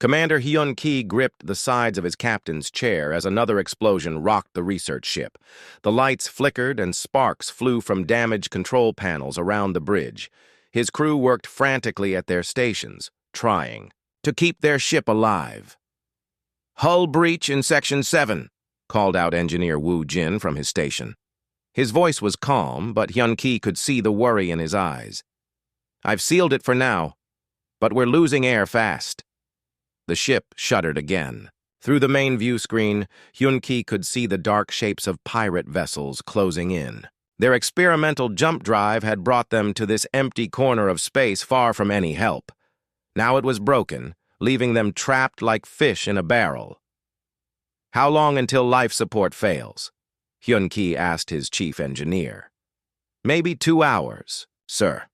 Commander Hyun-Ki gripped the sides of his captain's chair as another explosion rocked the research ship. The lights flickered and sparks flew from damaged control panels around the bridge. His crew worked frantically at their stations, trying to keep their ship alive. "Hull breach in Section 7, called out Engineer Woo Jin from his station. His voice was calm, but Hyun-Ki could see the worry in his eyes. "I've sealed it for now, but we're losing air fast." The ship shuddered again. Through the main view screen, Hyun-Ki could see the dark shapes of pirate vessels closing in. Their experimental jump drive had brought them to this empty corner of space far from any help. Now it was broken, leaving them trapped like fish in a barrel. "How long until life support fails?" Hyun-Ki asked his chief engineer. "Maybe 2 hours, sir."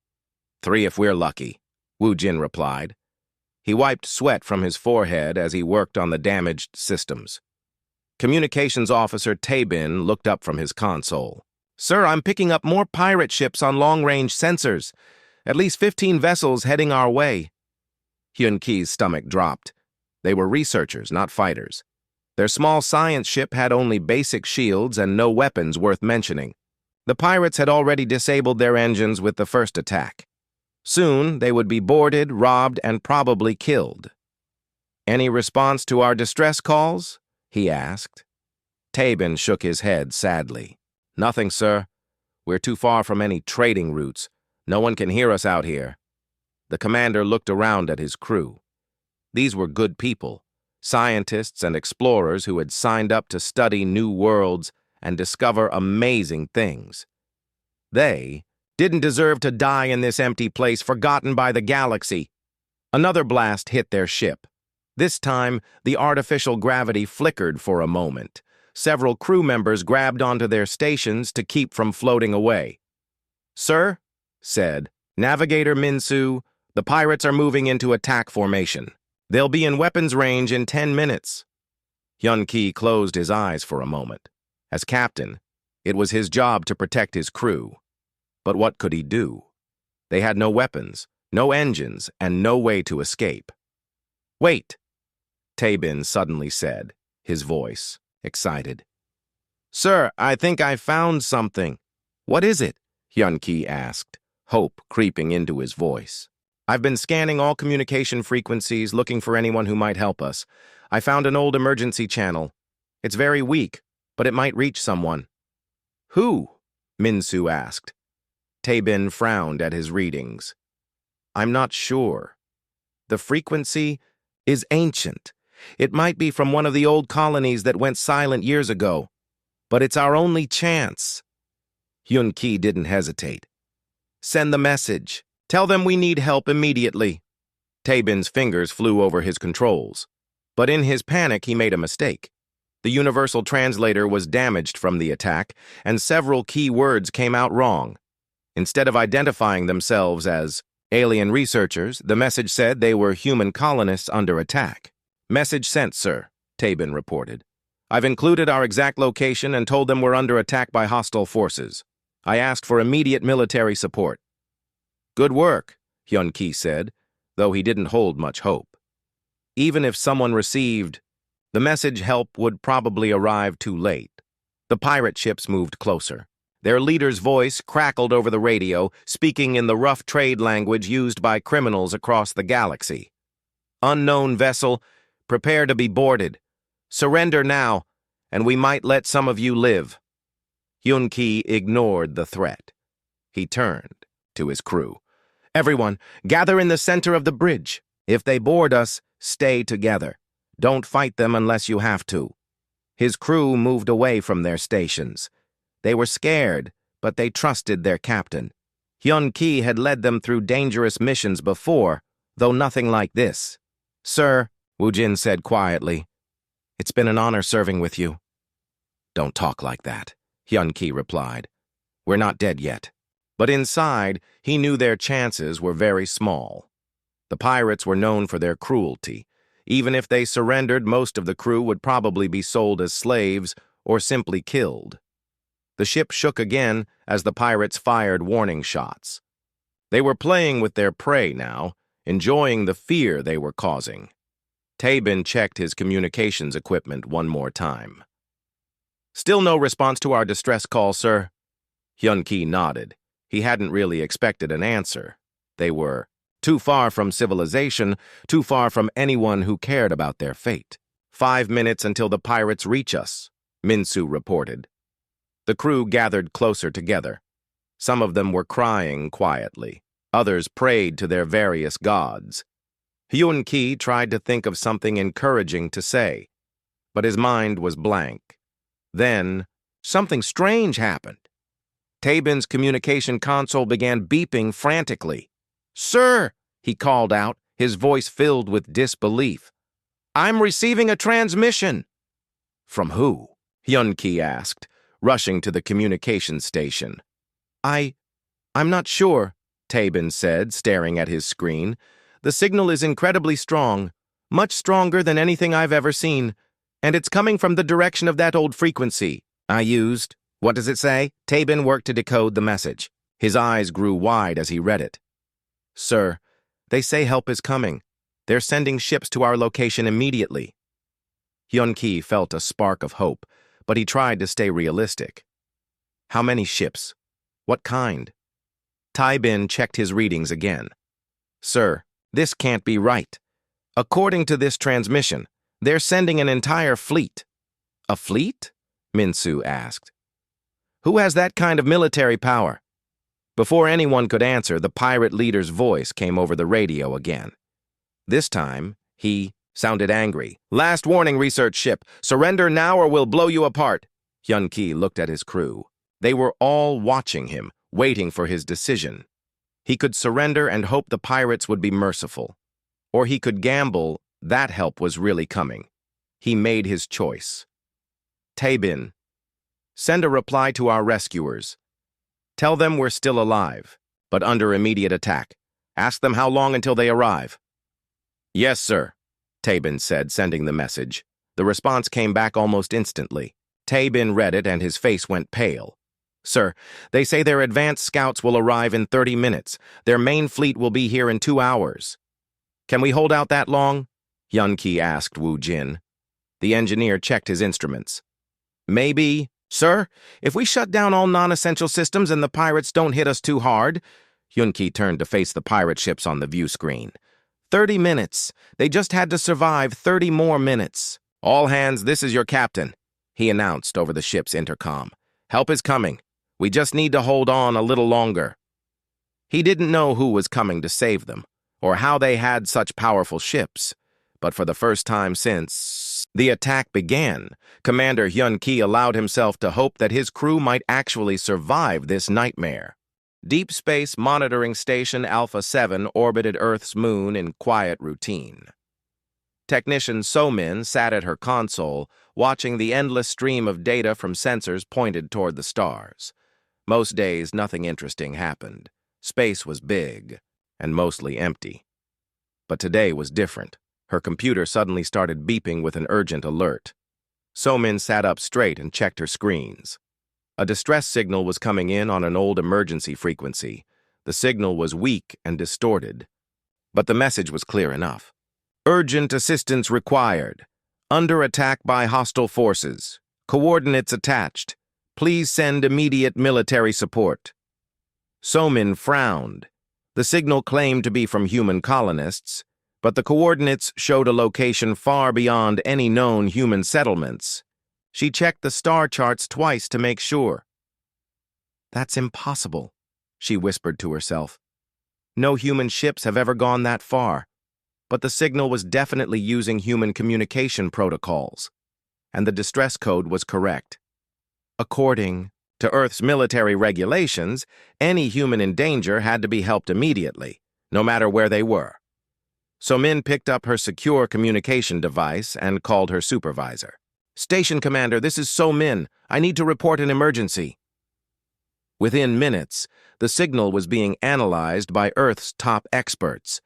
"3 if we're lucky," Woo Jin replied. He wiped sweat from his forehead as he worked on the damaged systems. Communications Officer Tae-bin looked up from his console. "Sir, I'm picking up more pirate ships on long-range sensors. At least 15 vessels heading our way." Hyun-Ki's stomach dropped. They were researchers, not fighters. Their small science ship had only basic shields and no weapons worth mentioning. The pirates had already disabled their engines with the first attack. Soon, they would be boarded, robbed, and probably killed. "Any response to our distress calls?" he asked. Tae-bin shook his head sadly. "Nothing, sir. We're too far from any trading routes. No one can hear us out here." The commander looked around at his crew. These were good people, scientists and explorers who had signed up to study new worlds and discover amazing things. They didn't deserve to die in this empty place forgotten by the galaxy. Another blast hit their ship. This time, the artificial gravity flickered for a moment. Several crew members grabbed onto their stations to keep from floating away. "Sir," said Navigator Min-soo, "the pirates are moving into attack formation. They'll be in weapons range in 10 minutes. Hyun-Ki closed his eyes for a moment. As captain, it was his job to protect his crew. But what could he do? They had no weapons, no engines, and no way to escape. "Wait," Tae-bin suddenly said, his voice excited. "Sir, I think I found something." "What is it?" Hyun-Ki asked, hope creeping into his voice. "I've been scanning all communication frequencies looking for anyone who might help us. I found an old emergency channel. It's very weak, but it might reach someone." "Who?" Min-soo asked. Tae-bin frowned at his readings. "I'm not sure. The frequency is ancient. It might be from one of the old colonies that went silent years ago. But it's our only chance." Hyun-Ki didn't hesitate. "Send the message. Tell them we need help immediately." Tae-bin's fingers flew over his controls. But in his panic, he made a mistake. The universal translator was damaged from the attack, and several key words came out wrong. Instead of identifying themselves as alien researchers, the message said they were human colonists under attack. "Message sent, sir," Tae-bin reported. "I've included our exact location and told them we're under attack by hostile forces. I asked for immediate military support." "Good work," Hyun-Ki said, though he didn't hold much hope. Even if someone received the message, help would probably arrive too late. The pirate ships moved closer. Their leader's voice crackled over the radio, speaking in the rough trade language used by criminals across the galaxy. "Unknown vessel, prepare to be boarded. Surrender now, and we might let some of you live." Hyun-Ki ignored the threat. He turned to his crew. "Everyone, gather in the center of the bridge. If they board us, stay together. Don't fight them unless you have to." His crew moved away from their stations. They were scared, but they trusted their captain. Hyun-Ki had led them through dangerous missions before, though nothing like this. "Sir," Woo Jin said quietly, "it's been an honor serving with you." "Don't talk like that," Hyun-Ki replied. "We're not dead yet." But inside, he knew their chances were very small. The pirates were known for their cruelty. Even if they surrendered, most of the crew would probably be sold as slaves or simply killed. The ship shook again as the pirates fired warning shots. They were playing with their prey now, enjoying the fear they were causing. Tabin checked his communications equipment one more time. Still no response to our distress call, sir. Hyun-Ki nodded. He hadn't really expected an answer. They were too far from civilization, too far from anyone who cared about their fate. 5 minutes until the pirates reach us, Minsu reported. The crew gathered closer together. Some of them were crying quietly. Others prayed to their various gods. Hyun-Ki tried to think of something encouraging to say, but his mind was blank. Then, something strange happened. Tabin's communication console began beeping frantically. "Sir," he called out, his voice filled with disbelief. "I'm receiving a transmission." "From who?" Hyun-Ki asked, rushing to the communication station. I'm not sure," Tabin said, staring at his screen. "The signal is incredibly strong, much stronger than anything I've ever seen, and it's coming from the direction of that old frequency I used." "What does it say?" Tabin worked to decode the message. His eyes grew wide as he read it. "Sir, they say help is coming. They're sending ships to our location immediately." Hyun-Ki felt a spark of hope, but he tried to stay realistic. "How many ships? What kind?" Tabin checked his readings again. "Sir, this can't be right. According to this transmission, they're sending an entire fleet." "A fleet?" Minsu asked. "Who has that kind of military power?" Before anyone could answer, the pirate leader's voice came over the radio again. This time, he sounded angry. "Last warning, research ship. Surrender now or we'll blow you apart." Hyun-Ki looked at his crew. They were all watching him, waiting for his decision. He could surrender and hope the pirates would be merciful. Or he could gamble that help was really coming. He made his choice. "Tabin, send a reply to our rescuers. Tell them we're still alive, but under immediate attack. Ask them how long until they arrive." "Yes, sir," Tabin said, sending the message. The response came back almost instantly. Tabin read it and his face went pale. "Sir, they say their advanced scouts will arrive in 30 minutes. Their main fleet will be here in 2 hours. Can we hold out that long?" Hyun-Ki asked Woo Jin. The engineer checked his instruments. "Maybe, sir, if we shut down all non-essential systems and the pirates don't hit us too hard." Hyun-Ki turned to face the pirate ships on the view screen. 30 minutes. They just had to survive 30 more minutes. "All hands, this is your captain," he announced over the ship's intercom. "Help is coming. We just need to hold on a little longer." He didn't know who was coming to save them, or how they had such powerful ships. But for the first time since the attack began, Commander Hyun-Ki allowed himself to hope that his crew might actually survive this nightmare. Deep Space Monitoring Station Alpha 7 orbited Earth's moon in quiet routine. Technician So-min sat at her console, watching the endless stream of data from sensors pointed toward the stars. Most days, nothing interesting happened. Space was big, and mostly empty. But today was different. Her computer suddenly started beeping with an urgent alert. So-min sat up straight and checked her screens. A distress signal was coming in on an old emergency frequency. The signal was weak and distorted, but the message was clear enough. "Urgent assistance required. Under attack by hostile forces. Coordinates attached. Please send immediate military support." So-min frowned. The signal claimed to be from human colonists, but the coordinates showed a location far beyond any known human settlements. She checked the star charts twice to make sure. "That's impossible," she whispered to herself. "No human ships have ever gone that far." But the signal was definitely using human communication protocols, and the distress code was correct. According to Earth's military regulations, any human in danger had to be helped immediately, no matter where they were. So-min picked up her secure communication device and called her supervisor. "Station Commander, this is So-min. I need to report an emergency." Within minutes, the signal was being analyzed by Earth's top experts.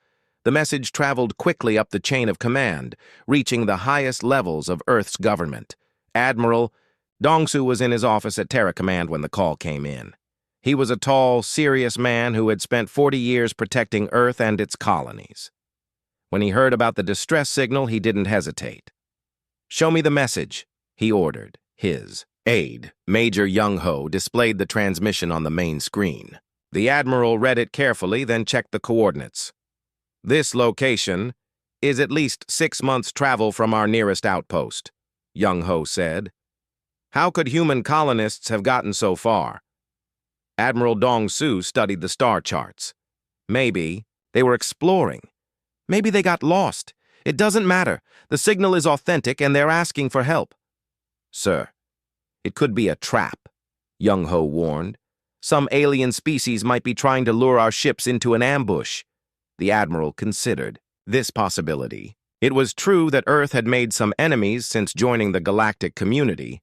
The message traveled quickly up the chain of command, reaching the highest levels of Earth's government. Admiral Dongsu was in his office at Terra Command when the call came in. He was a tall, serious man who had spent 40 years protecting Earth and its colonies. When he heard about the distress signal, he didn't hesitate. "Show me the message," he ordered. His aide, Major Young-ho, displayed the transmission on the main screen. The Admiral read it carefully, then checked the coordinates. "This location is at least 6 months' travel from our nearest outpost," Young-ho said. "How could human colonists have gotten so far?" Admiral Dong-Su studied the star charts. "Maybe they were exploring. Maybe they got lost. It doesn't matter. The signal is authentic and they're asking for help." "Sir, it could be a trap," Young-ho warned. "Some alien species might be trying to lure our ships into an ambush." The Admiral considered this possibility. It was true that Earth had made some enemies since joining the galactic community,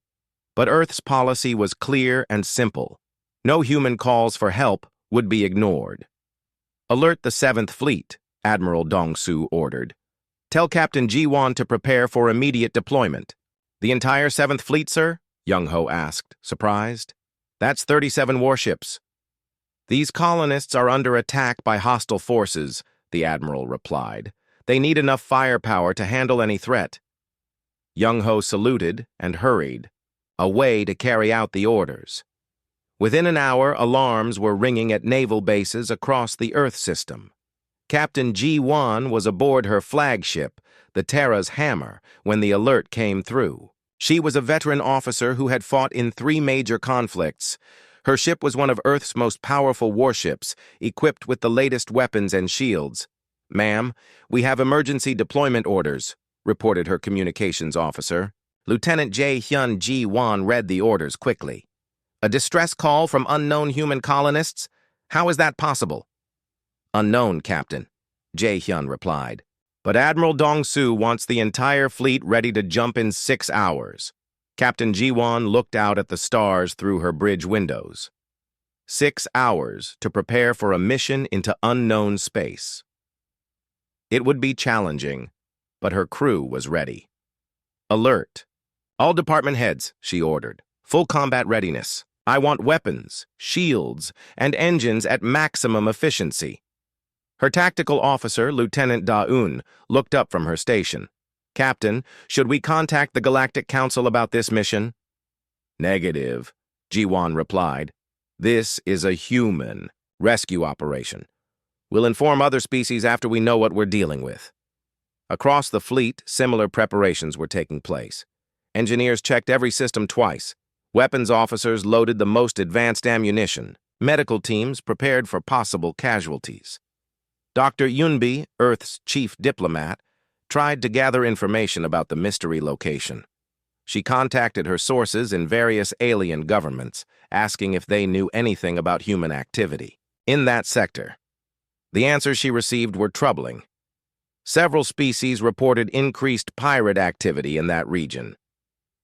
but Earth's policy was clear and simple. No human calls for help would be ignored. "Alert the 7th Fleet," Admiral Dong-Su ordered. "Tell Captain Ji-won to prepare for immediate deployment." "The entire 7th Fleet, sir?" Young-ho asked, surprised. "That's 37 warships." "These colonists are under attack by hostile forces," the Admiral replied. "They need enough firepower to handle any threat." Young-ho saluted and hurried, away to carry out the orders. Within an hour, alarms were ringing at naval bases across the Earth system. Captain Ji-won was aboard her flagship, the Terra's Hammer, when the alert came through. She was a veteran officer who had fought in 3 major conflicts. Her ship was one of Earth's most powerful warships, equipped with the latest weapons and shields. "Ma'am, we have emergency deployment orders," reported her communications officer. Lieutenant Jae-hyun Ji-won read the orders quickly. "A distress call from unknown human colonists? How is that possible?" "Unknown, Captain," Jae-hyun replied. "But Admiral Dong-Su wants the entire fleet ready to jump in 6 hours." Captain Ji-won looked out at the stars through her bridge windows. 6 hours to prepare for a mission into unknown space. It would be challenging, but her crew was ready. "Alert. All department heads," she ordered. "Full combat readiness. I want weapons, shields, and engines at maximum efficiency." Her tactical officer, Lieutenant Da-eun, looked up from her station. "Captain, should we contact the Galactic Council about this mission?" "Negative," Ji-won replied. "This is a human rescue operation. We'll inform other species after we know what we're dealing with." Across the fleet, similar preparations were taking place. Engineers checked every system twice. Weapons officers loaded the most advanced ammunition. Medical teams prepared for possible casualties. Dr. Yunbi, Earth's chief diplomat, tried to gather information about the mystery location. She contacted her sources in various alien governments, asking if they knew anything about human activity in that sector. The answers she received were troubling. Several species reported increased pirate activity in that region.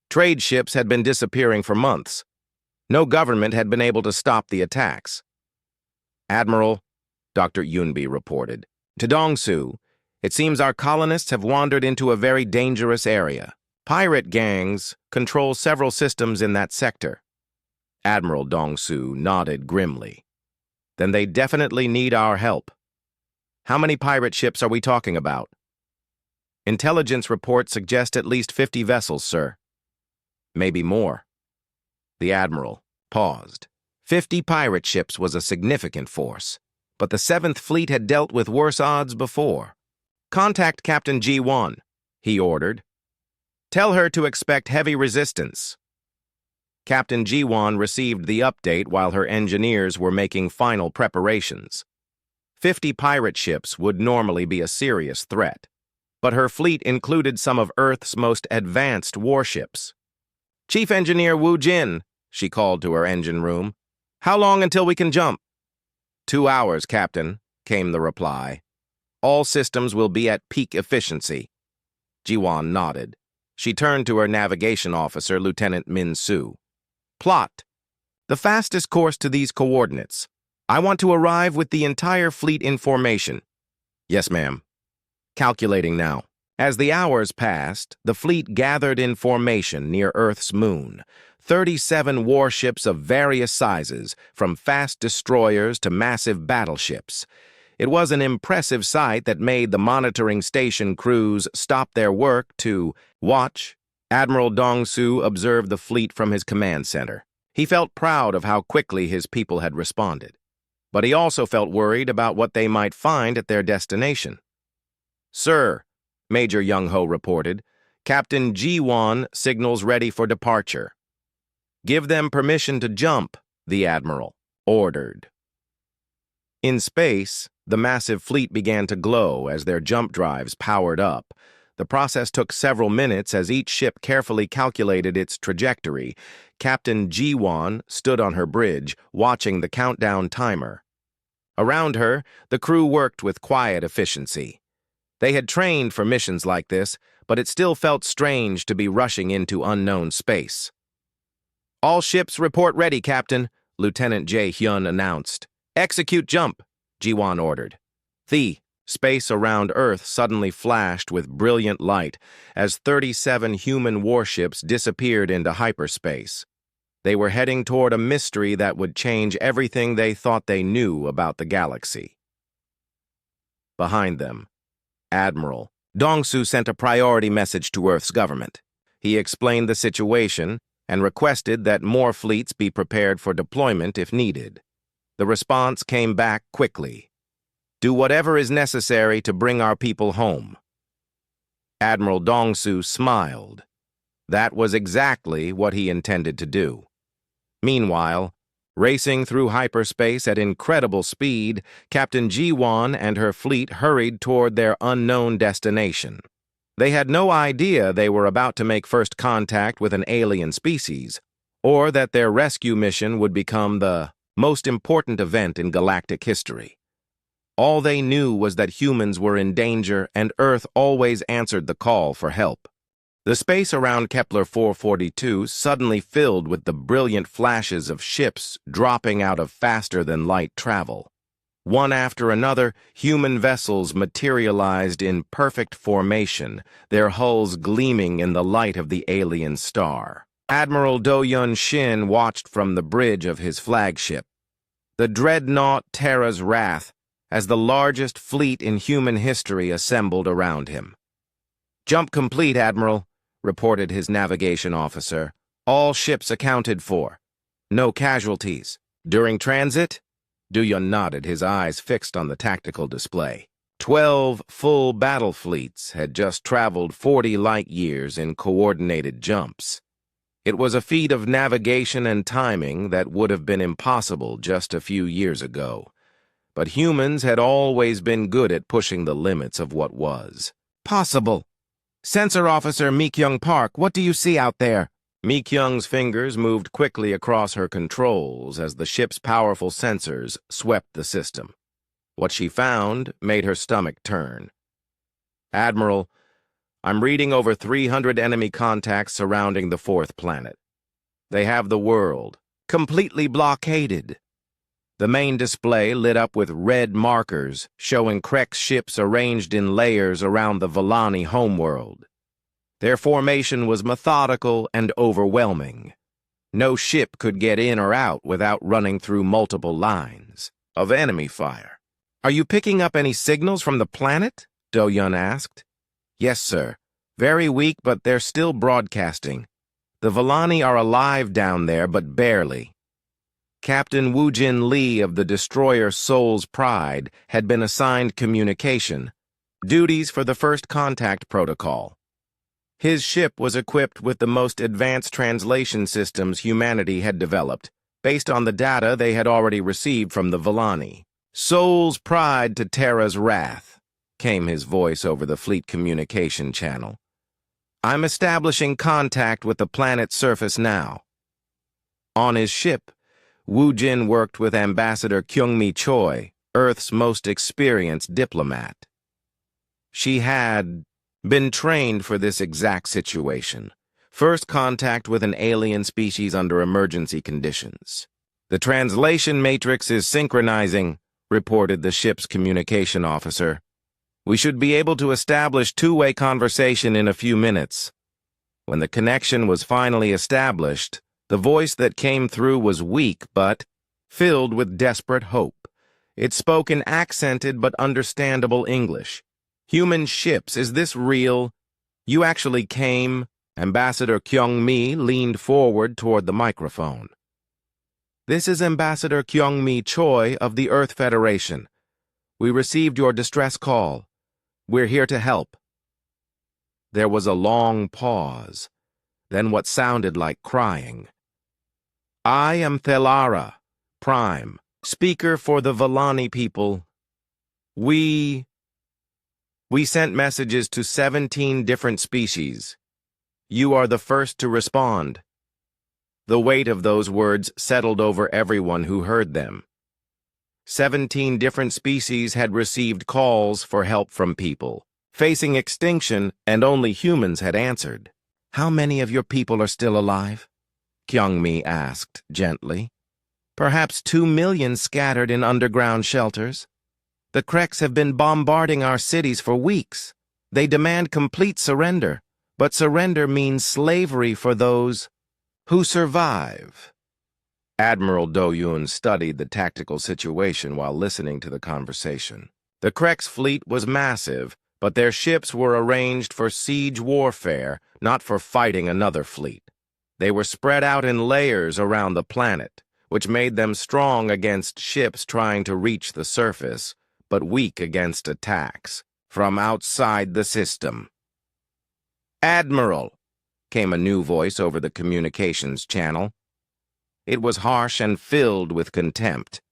Trade ships had been disappearing for months. No government had been able to stop the attacks. "Admiral," Dr. Yunbi reported, "to Dong-Su, it seems our colonists have wandered into a very dangerous area. Pirate gangs control several systems in that sector." Admiral Dong-Su nodded grimly. "Then they definitely need our help. How many pirate ships are we talking about?" "Intelligence reports suggest at least 50 vessels, sir." "Maybe more." The Admiral paused. 50 pirate ships was a significant force, but the 7th Fleet had dealt with worse odds before. "Contact Captain Ji-won," he ordered. "Tell her to expect heavy resistance." Captain Ji-won received the update while her engineers were making final preparations. 50 pirate ships would normally be a serious threat, but her fleet included some of Earth's most advanced warships. "Chief Engineer Woo Jin," she called to her engine room. "How long until we can jump?" 2 hours, Captain," came the reply. "All systems will be at peak efficiency." Ji-won nodded. She turned to her navigation officer, Lieutenant Min-soo. "Plot the fastest course to these coordinates. I want to arrive with the entire fleet in formation." "Yes, ma'am." "Calculating now." As the hours passed, the fleet gathered in formation near Earth's moon. 37 warships of various sizes, from fast destroyers to massive battleships. It was an impressive sight that made the monitoring station crews stop their work to watch. Admiral Dong-Su observed the fleet from his command center. He felt proud of how quickly his people had responded, but he also felt worried about what they might find at their destination. "Sir," Major Young-ho reported, "Captain Ji-won signals ready for departure." "Give them permission to jump," the admiral ordered. In space, the massive fleet began to glow as their jump drives powered up. The process took several minutes as each ship carefully calculated its trajectory. Captain Ji-won stood on her bridge, watching the countdown timer. Around her, the crew worked with quiet efficiency. They had trained for missions like this, but it still felt strange to be rushing into unknown space. "All ships report ready, Captain," Lieutenant Jae-hyun announced. "Execute jump," Ji-won ordered. The space around Earth suddenly flashed with brilliant light as 37 human warships disappeared into hyperspace. They were heading toward a mystery that would change everything they thought they knew about the galaxy. Behind them, Admiral Dong-Su sent a priority message to Earth's government. He explained the situation and requested that more fleets be prepared for deployment if needed. The response came back quickly. "Do whatever is necessary to bring our people home." Admiral Dong-Su smiled. That was exactly what he intended to do. Meanwhile, racing through hyperspace at incredible speed, Captain Ji-won and her fleet hurried toward their unknown destination. They had no idea they were about to make first contact with an alien species, or that their rescue mission would become the most important event in galactic history. All they knew was that humans were in danger and Earth always answered the call for help. The space around Kepler 442 suddenly filled with the brilliant flashes of ships dropping out of faster-than-light travel. One after another, human vessels materialized in perfect formation, their hulls gleaming in the light of the alien star. Admiral Do-Yun Shin watched from the bridge of his flagship, the dreadnought Terra's Wrath, as the largest fleet in human history assembled around him. "Jump complete, Admiral," reported his navigation officer. "All ships accounted for. No casualties. During transit?" Do-Yun nodded, his eyes fixed on the tactical display. 12 full battle fleets had just traveled 40 light-years in coordinated jumps. It was a feat of navigation and timing that would have been impossible just a few years ago. But humans had always been good at pushing the limits of what was possible. "Sensor Officer Mi-kyung Park, what do you see out there?" Mi-kyung's fingers moved quickly across her controls as the ship's powerful sensors swept the system. What she found made her stomach turn. "Admiral, I'm reading over 300 enemy contacts surrounding the fourth planet. They have the world completely blockaded." The main display lit up with red markers showing Krek's ships arranged in layers around the Volani homeworld. Their formation was methodical and overwhelming. No ship could get in or out without running through multiple lines of enemy fire. "Are you picking up any signals from the planet?" Do-Yun asked. "Yes, sir. Very weak, but they're still broadcasting. The Volani are alive down there, but barely." Captain Woo-Jin Lee of the destroyer Soul's Pride had been assigned communication duties for the first contact protocol. His ship was equipped with the most advanced translation systems humanity had developed, based on the data they had already received from the Volani. "Soul's Pride to Terra's Wrath," came his voice over the fleet communication channel. "I'm establishing contact with the planet's surface now." On his ship, Woo-Jin worked with Ambassador Kyung-Mi Choi, Earth's most experienced diplomat. She had been trained for this exact situation. First contact with an alien species under emergency conditions. "The translation matrix is synchronizing," reported the ship's communication officer. "We should be able to establish two-way conversation in a few minutes." When the connection was finally established, the voice that came through was weak but filled with desperate hope. It spoke in accented but understandable English. "Human ships, is this real? You actually came?" Ambassador Kyung-mi leaned forward toward the microphone. "This is Ambassador Kyung-mi Choi of the Earth Federation. We received your distress call. We're here to help." There was a long pause, then what sounded like crying. "I am Thelara, Prime, speaker for the Vallani people. We sent messages to 17 different species. You are the first to respond." The weight of those words settled over everyone who heard them. 17 different species had received calls for help from people facing extinction, and only humans had answered. "How many of your people are still alive?" Kyung-mi asked gently. "Perhaps 2 million scattered in underground shelters. The Kreks have been bombarding our cities for weeks. They demand complete surrender, but surrender means slavery for those who survive." Admiral Do-yoon studied the tactical situation while listening to the conversation. The Kreks' fleet was massive, but their ships were arranged for siege warfare, not for fighting another fleet. They were spread out in layers around the planet, which made them strong against ships trying to reach the surface, but weak against attacks from outside the system. "Admiral," came a new voice over the communications channel. It was harsh and filled with contempt.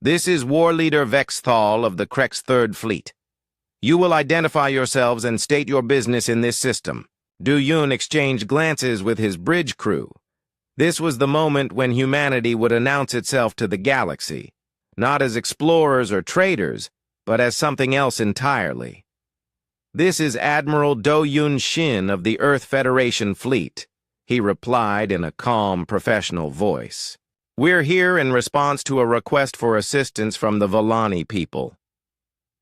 "This is War Leader Vexthal of the Krek's Third Fleet. You will identify yourselves and state your business in this system." Do-yoon exchanged glances with his bridge crew. This was the moment when humanity would announce itself to the galaxy, not as explorers or traders, but as something else entirely. "This is Admiral Do-yoon Shin of the Earth Federation Fleet," he replied in a calm, professional voice. "We're here in response to a request for assistance from the Vallani people."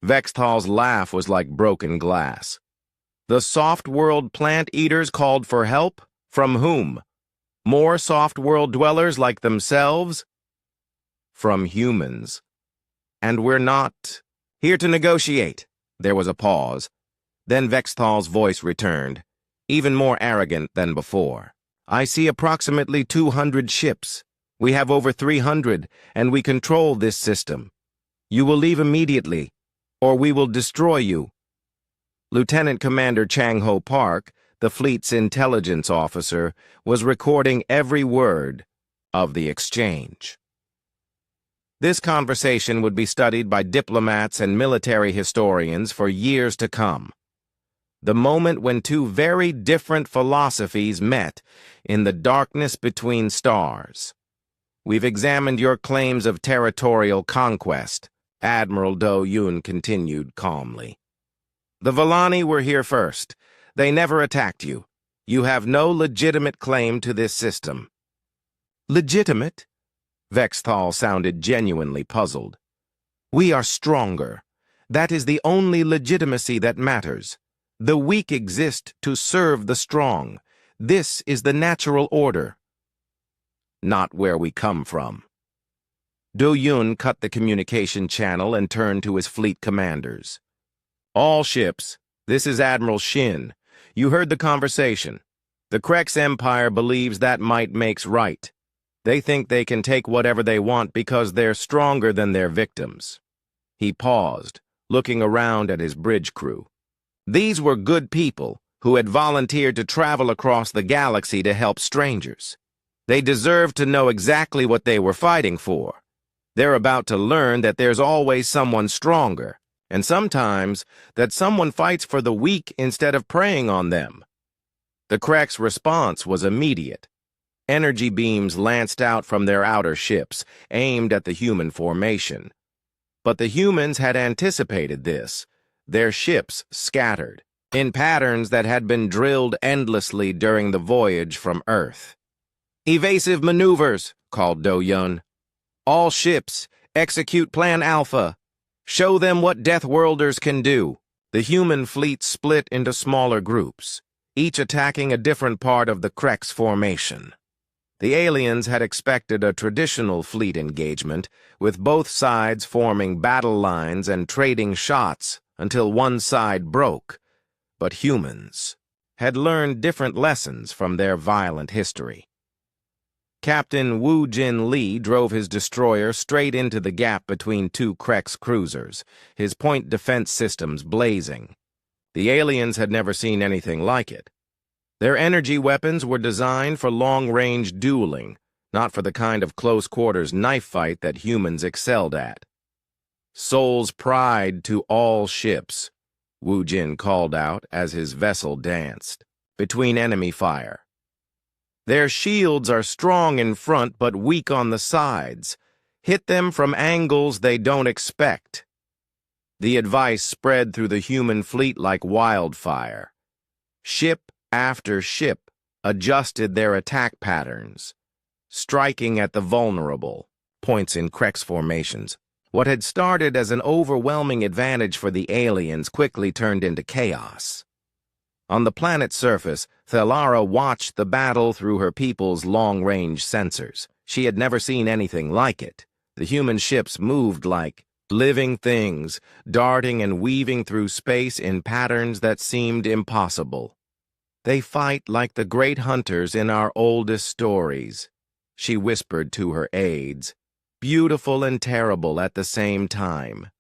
Vexthal's laugh was like broken glass. "The soft-world plant-eaters called for help? From whom? More soft-world dwellers like themselves?" "From humans. And we're not here to negotiate." There was a pause. Then Vexthal's voice returned, even more arrogant than before. "I see approximately 200 ships. We have over 300, and we control this system. You will leave immediately, or we will destroy you." Lieutenant Commander Chang-ho Park, the fleet's intelligence officer, was recording every word of the exchange. This conversation would be studied by diplomats and military historians for years to come. The moment when two very different philosophies met in the darkness between stars. "We've examined your claims of territorial conquest," Admiral Do-yoon continued calmly. "The Vallani were here first. They never attacked you. You have no legitimate claim to this system." "Legitimate?" Vexthal sounded genuinely puzzled. "We are stronger. That is the only legitimacy that matters. The weak exist to serve the strong. This is the natural order." "Not where we come from." Do-yoon cut the communication channel and turned to his fleet commanders. "All ships, this is Admiral Shin. You heard the conversation. The Kreks Empire believes that might makes right. They think they can take whatever they want because they're stronger than their victims." He paused, looking around at his bridge crew. These were good people who had volunteered to travel across the galaxy to help strangers. They deserved to know exactly what they were fighting for. They're about to learn that there's always someone stronger, and sometimes that someone fights for the weak instead of preying on them. The Krek's response was immediate. Energy beams lanced out from their outer ships, aimed at the human formation. But the humans had anticipated this. Their ships scattered, in patterns that had been drilled endlessly during the voyage from Earth. "Evasive maneuvers," called Do-yoon. "All ships, execute Plan Alpha. Show them what Deathworlders can do." The human fleet split into smaller groups, each attacking a different part of the Krek's formation. The aliens had expected a traditional fleet engagement, with both sides forming battle lines and trading shots until one side broke. But humans had learned different lessons from their violent history. Captain Wu Jin Lee drove his destroyer straight into the gap between two Krex cruisers, his point defense systems blazing. The aliens had never seen anything like it. Their energy weapons were designed for long-range dueling, not for the kind of close-quarters knife fight that humans excelled at. "Soul's pride to all ships," Wu Jin called out as his vessel danced between enemy fire. "Their shields are strong in front but weak on the sides. Hit them from angles they don't expect." The advice spread through the human fleet like wildfire. Ship after ship adjusted their attack patterns, striking at the vulnerable points in Krex formations. What had started as an overwhelming advantage for the aliens quickly turned into chaos. On the planet's surface, Thelara watched the battle through her people's long-range sensors. She had never seen anything like it. The human ships moved like living things, darting and weaving through space in patterns that seemed impossible. "They fight like the great hunters in our oldest stories," she whispered to her aides, "beautiful and terrible at the same time."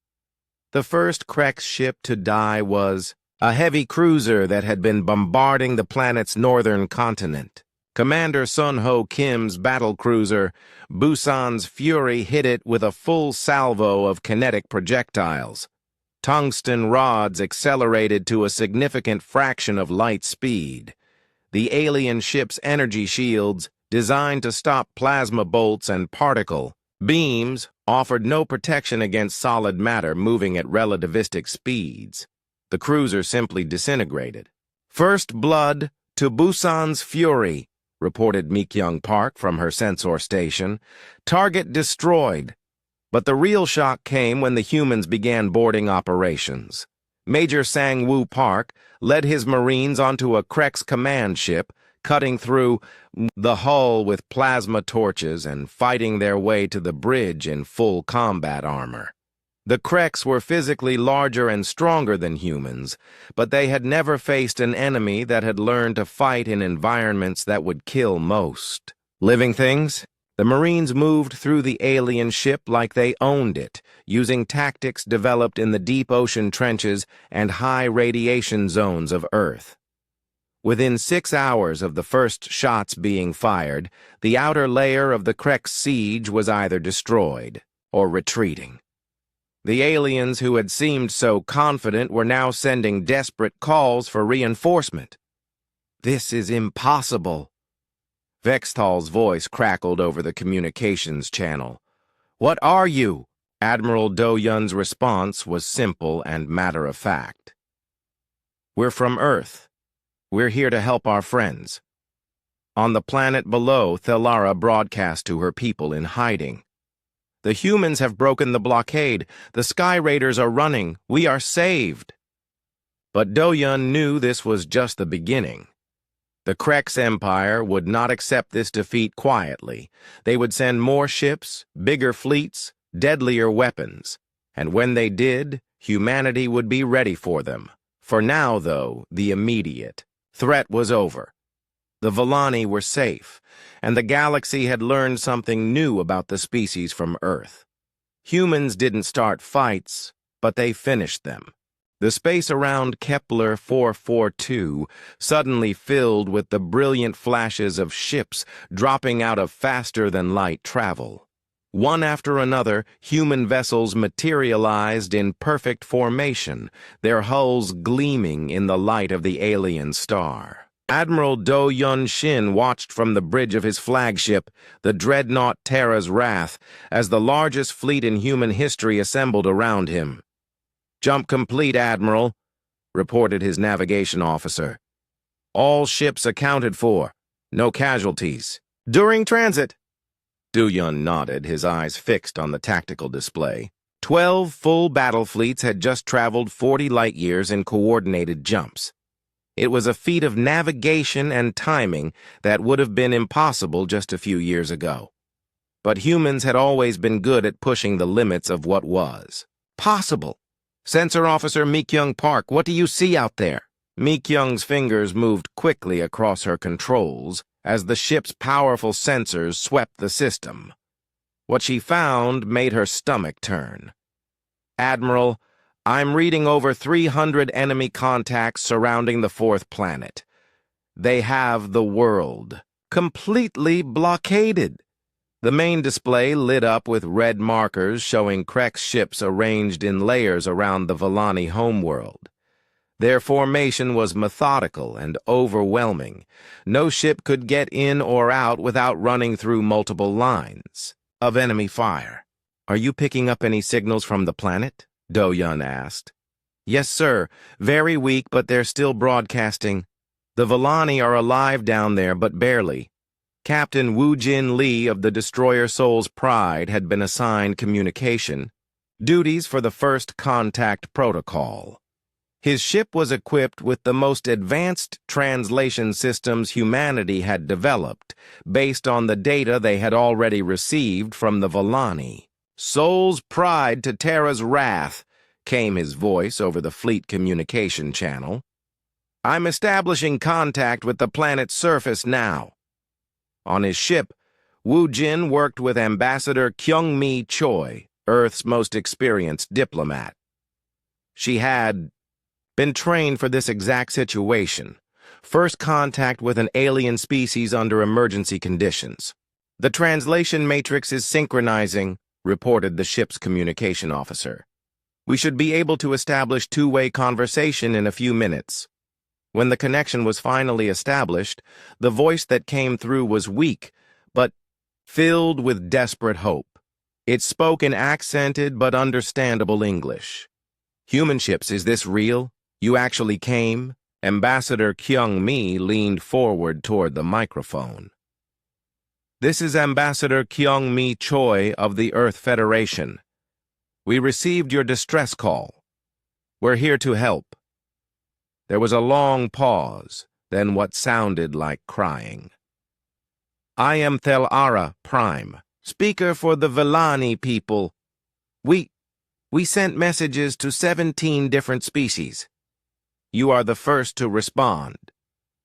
The first Krex ship to die was a heavy cruiser that had been bombarding the planet's northern continent. Commander Sun Ho Kim's battlecruiser, Busan's Fury, hit it with a full salvo of kinetic projectiles. Tungsten rods accelerated to a significant fraction of light speed. The alien ship's energy shields, designed to stop plasma bolts and particle beams, offered no protection against solid matter moving at relativistic speeds. The cruiser simply disintegrated. "First blood to Busan's Fury," reported Meekyung Park from her sensor station. "Target destroyed." But the real shock came when the humans began boarding operations. Major Sang-Woo Park led his Marines onto a Krex command ship, cutting through the hull with plasma torches and fighting their way to the bridge in full combat armor. The Krex were physically larger and stronger than humans, but they had never faced an enemy that had learned to fight in environments that would kill most. Living things? The Marines moved through the alien ship like they owned it, using tactics developed in the deep ocean trenches and high radiation zones of Earth. Within 6 hours of the first shots being fired, the outer layer of the Krex siege was either destroyed or retreating. The aliens who had seemed so confident were now sending desperate calls for reinforcement. "This is impossible." Vexthal's voice crackled over the communications channel. "What are you?" Admiral Do-Yun's response was simple and matter-of-fact. "We're from Earth. We're here to help our friends." On the planet below, Thelara broadcast to her people in hiding. "The humans have broken the blockade. The Sky Raiders are running. We are saved." But Do-Yun knew this was just the beginning. The Krex Empire would not accept this defeat quietly. They would send more ships, bigger fleets, deadlier weapons. And when they did, humanity would be ready for them. For now, though, the immediate threat was over. The Villani were safe, and the galaxy had learned something new about the species from Earth. Humans didn't start fights, but they finished them. The space around Kepler 442 suddenly filled with the brilliant flashes of ships dropping out of faster-than-light travel. One after another, human vessels materialized in perfect formation, their hulls gleaming in the light of the alien star. Admiral Do-Yun Shin watched from the bridge of his flagship, the dreadnought Terra's Wrath, as the largest fleet in human history assembled around him. "Jump complete, Admiral," reported his navigation officer. "All ships accounted for. No casualties. During transit." Do-Yun nodded, his eyes fixed on the tactical display. 12 full battle fleets had just traveled 40 light-years in coordinated jumps. It was a feat of navigation and timing that would have been impossible just a few years ago. But humans had always been good at pushing the limits of what was possible. Sensor Officer Mi-kyung Park, what do you see out there? Mi-kyung's fingers moved quickly across her controls as the ship's powerful sensors swept the system. What she found made her stomach turn. Admiral, I'm reading over 300 enemy contacts surrounding the fourth planet. They have the world completely blockaded. The main display lit up with red markers showing Krek's ships arranged in layers around the Vellani homeworld. Their formation was methodical and overwhelming. No ship could get in or out without running through multiple lines of enemy fire. Are you picking up any signals from the planet? Do-yun asked. Yes, sir. Very weak, but they're still broadcasting. The Vellani are alive down there, but barely. Captain Woo-jin Lee of the destroyer Soul's Pride had been assigned communication duties for the first contact protocol. His ship was equipped with the most advanced translation systems humanity had developed, based on the data they had already received from the Vellani. Soul's Pride to Terra's Wrath, came his voice over the fleet communication channel. I'm establishing contact with the planet's surface now. On his ship, Woo-jin worked with Ambassador Kyung-mi Choi, Earth's most experienced diplomat. She had been trained for this exact situation. First contact with an alien species under emergency conditions. The translation matrix is synchronizing, reported the ship's communication officer. We should be able to establish two-way conversation in a few minutes. When the connection was finally established, the voice that came through was weak, but filled with desperate hope. It spoke in accented but understandable English. Human ships, is this real? You actually came? Ambassador Kyung-mi leaned forward toward the microphone. This is Ambassador Kyung-mi Choi of the Earth Federation. We received your distress call. We're here to help. There was a long pause, then what sounded like crying. I am Thel-Ara Prime, speaker for the Vellani people. We sent messages to 17 different species. You are the first to respond.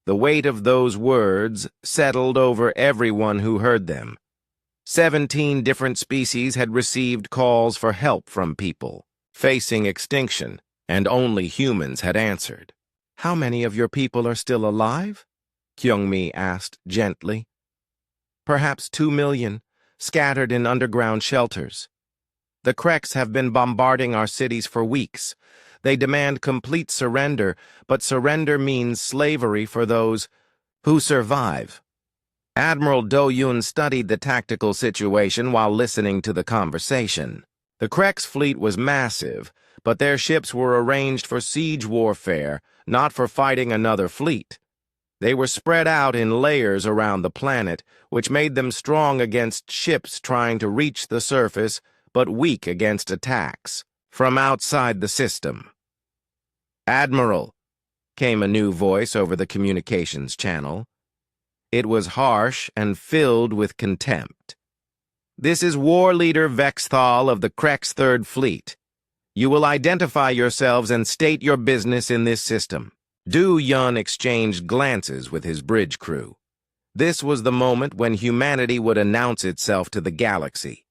The weight of those words settled over everyone who heard them. 17 different species had received calls for help from people facing extinction, and only humans had answered. How many of your people are still alive? Kyung-mi asked gently. Perhaps 2 million, scattered in underground shelters. The Kreks have been bombarding our cities for weeks. They demand complete surrender, but surrender means slavery for those who survive. Admiral Do-yun studied the tactical situation while listening to the conversation. The Kreks fleet was massive, but their ships were arranged for siege warfare, not for fighting another fleet. They were spread out in layers around the planet, which made them strong against ships trying to reach the surface, but weak against attacks from outside the system. Admiral, came a new voice over the communications channel. It was harsh and filled with contempt. This is War Leader Vexthal of the Krek's Third Fleet. You will identify yourselves and state your business in this system. Do-yun exchanged glances with his bridge crew. This was the moment when humanity would announce itself to the galaxy,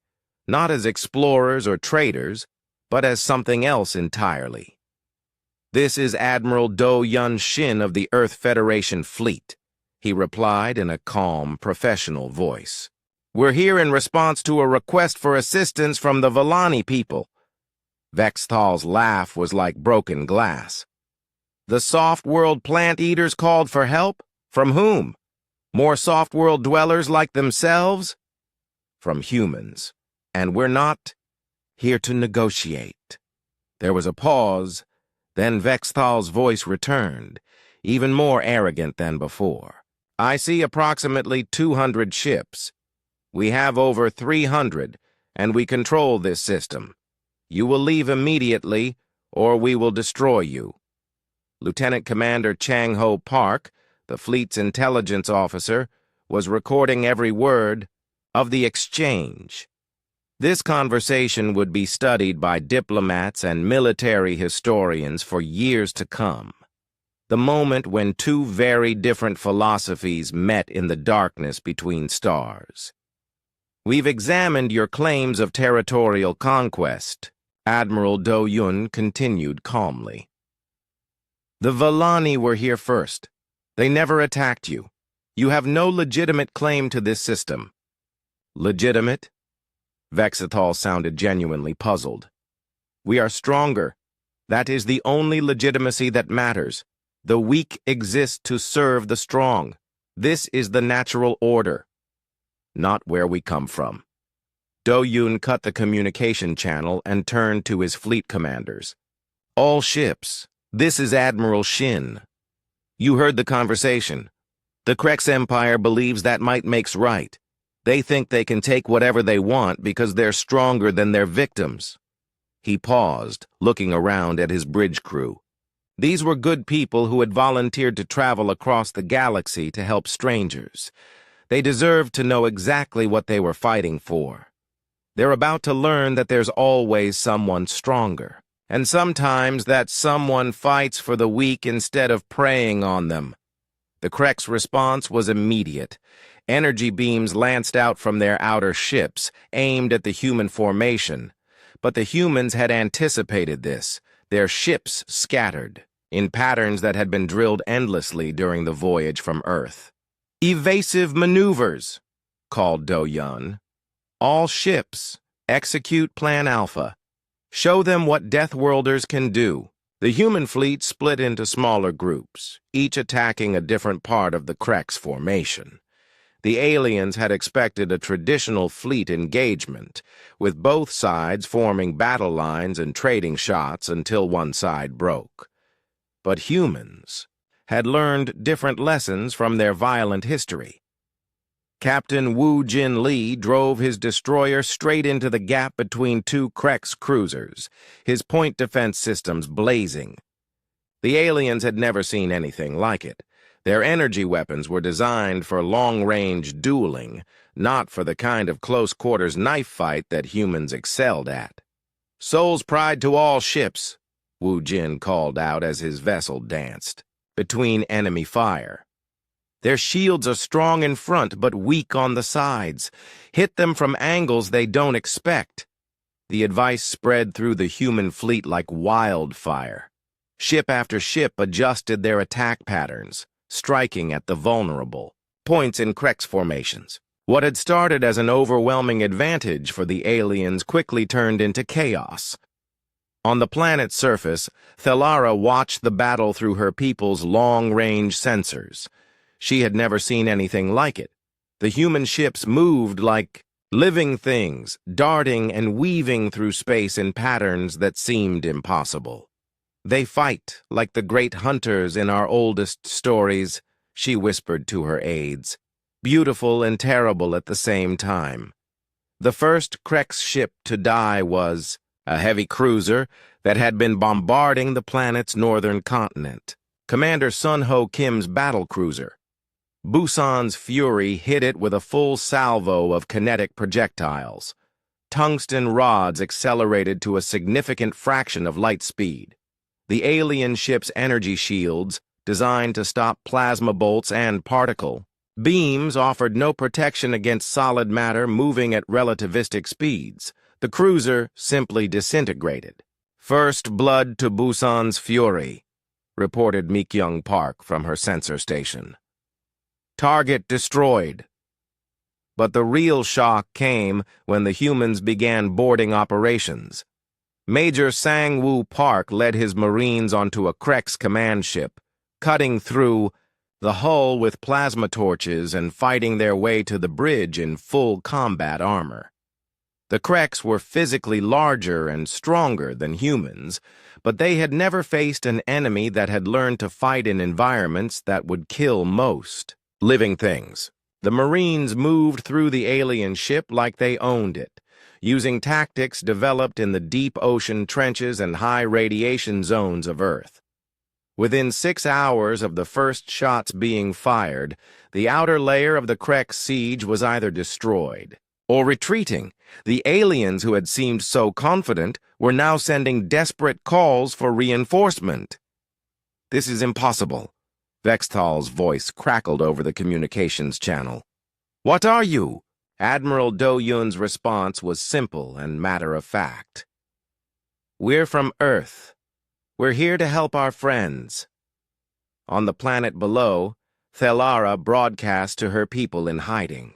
not as explorers or traders, but as something else entirely. This is Admiral Do-yun Shin of the Earth Federation Fleet, he replied in a calm, professional voice. We're here in response to a request for assistance from the Vellani people. Vexthal's laugh was like broken glass. The soft-world plant-eaters called for help? From whom? More soft-world dwellers like themselves? From humans. And we're not here to negotiate. There was a pause, then Vexthal's voice returned, even more arrogant than before. I see approximately 200 ships. We have over 300, and we control this system. You will leave immediately, or we will destroy you. Lieutenant Commander Chang-Ho Park, the fleet's intelligence officer, was recording every word of the exchange. This conversation would be studied by diplomats and military historians for years to come. The moment when two very different philosophies met in the darkness between stars. "We've examined your claims of territorial conquest," Admiral Do Yun continued calmly. "The Vallani were here first. They never attacked you. You have no legitimate claim to this system." "Legitimate?" Vexithal sounded genuinely puzzled. "We are stronger. That is the only legitimacy that matters. The weak exist to serve the strong. This is the natural order. Not where we come from." Do Yun cut the communication channel and turned to his fleet commanders. "All ships, this is Admiral Shin. You heard the conversation. The Krex Empire believes that might makes right. They think they can take whatever they want because they're stronger than their victims." He paused, looking around at his bridge crew. These were good people who had volunteered to travel across the galaxy to help strangers. They deserved to know exactly what they were fighting for. They're about to learn that there's always someone stronger, and sometimes that someone fights for the weak instead of preying on them. The Krex response was immediate. Energy beams lanced out from their outer ships, aimed at the human formation. But the humans had anticipated this. Their ships scattered, in patterns that had been drilled endlessly during the voyage from Earth. "Evasive maneuvers," called Do Yun. "All ships, execute Plan Alpha. Show them what Deathworlders can do." The human fleet split into smaller groups, each attacking a different part of the Krex formation. The aliens had expected a traditional fleet engagement, with both sides forming battle lines and trading shots until one side broke. But humans had learned different lessons from their violent history. Captain Wu Jin Lee drove his destroyer straight into the gap between two Krex cruisers, his point defense systems blazing. The aliens had never seen anything like it. Their energy weapons were designed for long-range dueling, not for the kind of close-quarters knife fight that humans excelled at. "Soul's pride to all ships," Wu Jin called out as his vessel danced between enemy fire. "Their shields are strong in front but weak on the sides. Hit them from angles they don't expect." The advice spread through the human fleet like wildfire. Ship after ship adjusted their attack patterns, striking at the vulnerable points in Krex formations. What had started as an overwhelming advantage for the aliens quickly turned into chaos. On the planet's surface, Thelara watched the battle through her people's long-range sensors. She had never seen anything like it. The human ships moved like living things, darting and weaving through space in patterns that seemed impossible. "They fight like the great hunters in our oldest stories," she whispered to her aides. "Beautiful and terrible at the same time." The first Krex ship to die was a heavy cruiser that had been bombarding the planet's northern continent. Commander Sun Ho Kim's battlecruiser. Busan's Fury hit it with a full salvo of kinetic projectiles. Tungsten rods accelerated to a significant fraction of light speed. The alien ship's energy shields, designed to stop plasma bolts and particle beams, offered no protection against solid matter moving at relativistic speeds. The cruiser simply disintegrated. "First blood to Busan's Fury," reported Mikyung Park from her sensor station. "Target destroyed." But the real shock came when the humans began boarding operations. Major Sang-Woo Park led his Marines onto a Krex command ship, cutting through the hull with plasma torches and fighting their way to the bridge in full combat armor. The Krex were physically larger and stronger than humans, but they had never faced an enemy that had learned to fight in environments that would kill most living things. The Marines moved through the alien ship like they owned it, using tactics developed in the deep ocean trenches and high radiation zones of Earth. Within 6 hours of the first shots being fired, the outer layer of the Krek's siege was either destroyed or retreating. The aliens who had seemed so confident were now sending desperate calls for reinforcement. "This is impossible." Vextal's voice crackled over the communications channel. "What are you?" Admiral Do Yun's response was simple and matter-of-fact. "We're from Earth. We're here to help our friends." On the planet below, Thelara broadcast to her people in hiding.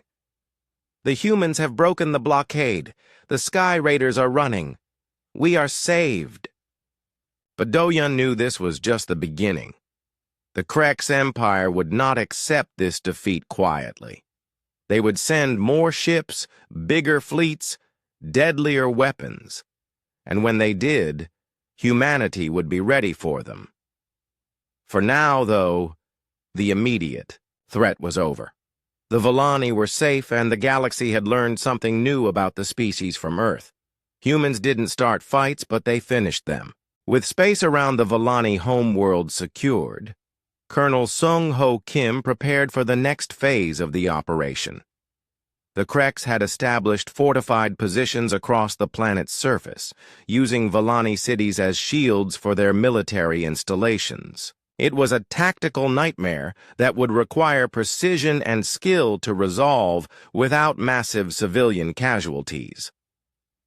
"The humans have broken the blockade. The Sky Raiders are running. We are saved." But Do-Yun knew this was just the beginning. The Krek's empire would not accept this defeat quietly. They would send more ships, bigger fleets, deadlier weapons. And when they did, humanity would be ready for them. For now, though, the immediate threat was over. The Volani were safe, and the galaxy had learned something new about the species from Earth. Humans didn't start fights, but they finished them. With space around the Volani homeworld secured, Colonel Sung Ho Kim prepared for the next phase of the operation. The Kreks had established fortified positions across the planet's surface, using Volani cities as shields for their military installations. It was a tactical nightmare that would require precision and skill to resolve without massive civilian casualties.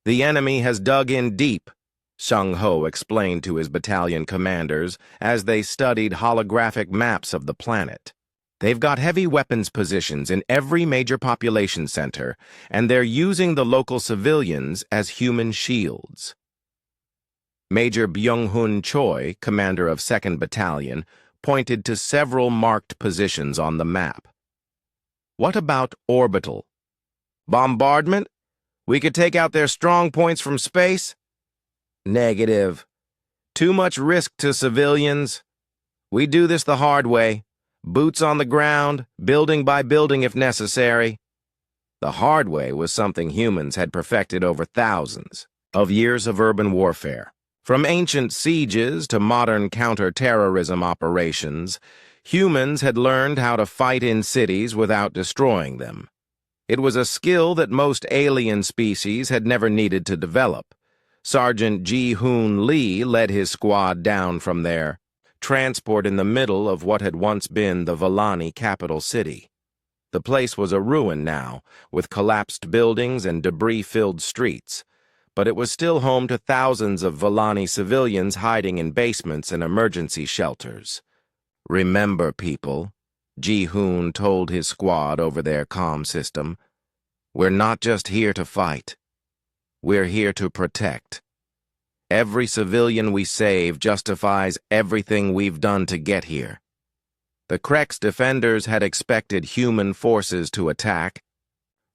"The enemy has dug in deep," Sung Ho explained to his battalion commanders as they studied holographic maps of the planet. "They've got heavy weapons positions in every major population center, and they're using the local civilians as human shields." Major Byung-hun Choi, commander of 2nd Battalion, pointed to several marked positions on the map. "What about orbital? Bombardment? We could take out their strong points from space?" "Negative. Too much risk to civilians. We do this the hard way. Boots on the ground, building by building if necessary." The hard way was something humans had perfected over thousands of years of urban warfare. From ancient sieges to modern counter-terrorism operations, humans had learned how to fight in cities without destroying them. It was a skill that most alien species had never needed to develop. Sergeant Ji-Hoon Lee led his squad down from their transport in the middle of what had once been the Volani capital city. The place was a ruin now, with collapsed buildings and debris-filled streets, but it was still home to thousands of Volani civilians hiding in basements and emergency shelters. "Remember, people," Ji-Hoon told his squad over their comm system, "we're not just here to fight. We're here to protect. Every civilian we save justifies everything we've done to get here." The Krek's defenders had expected human forces to attack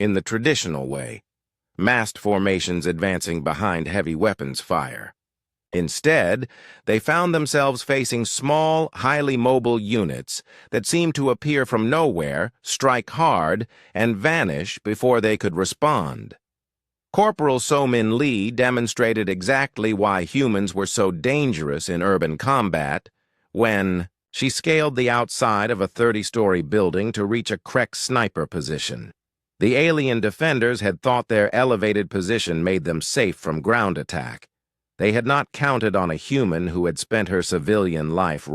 in the traditional way, massed formations advancing behind heavy weapons fire. Instead, they found themselves facing small, highly mobile units that seemed to appear from nowhere, strike hard, and vanish before they could respond. Corporal So-Min Lee demonstrated exactly why humans were so dangerous in urban combat when she scaled the outside of a 30-story building to reach a Krek sniper position. The alien defenders had thought their elevated position made them safe from ground attack. They had not counted on a human who had spent her civilian life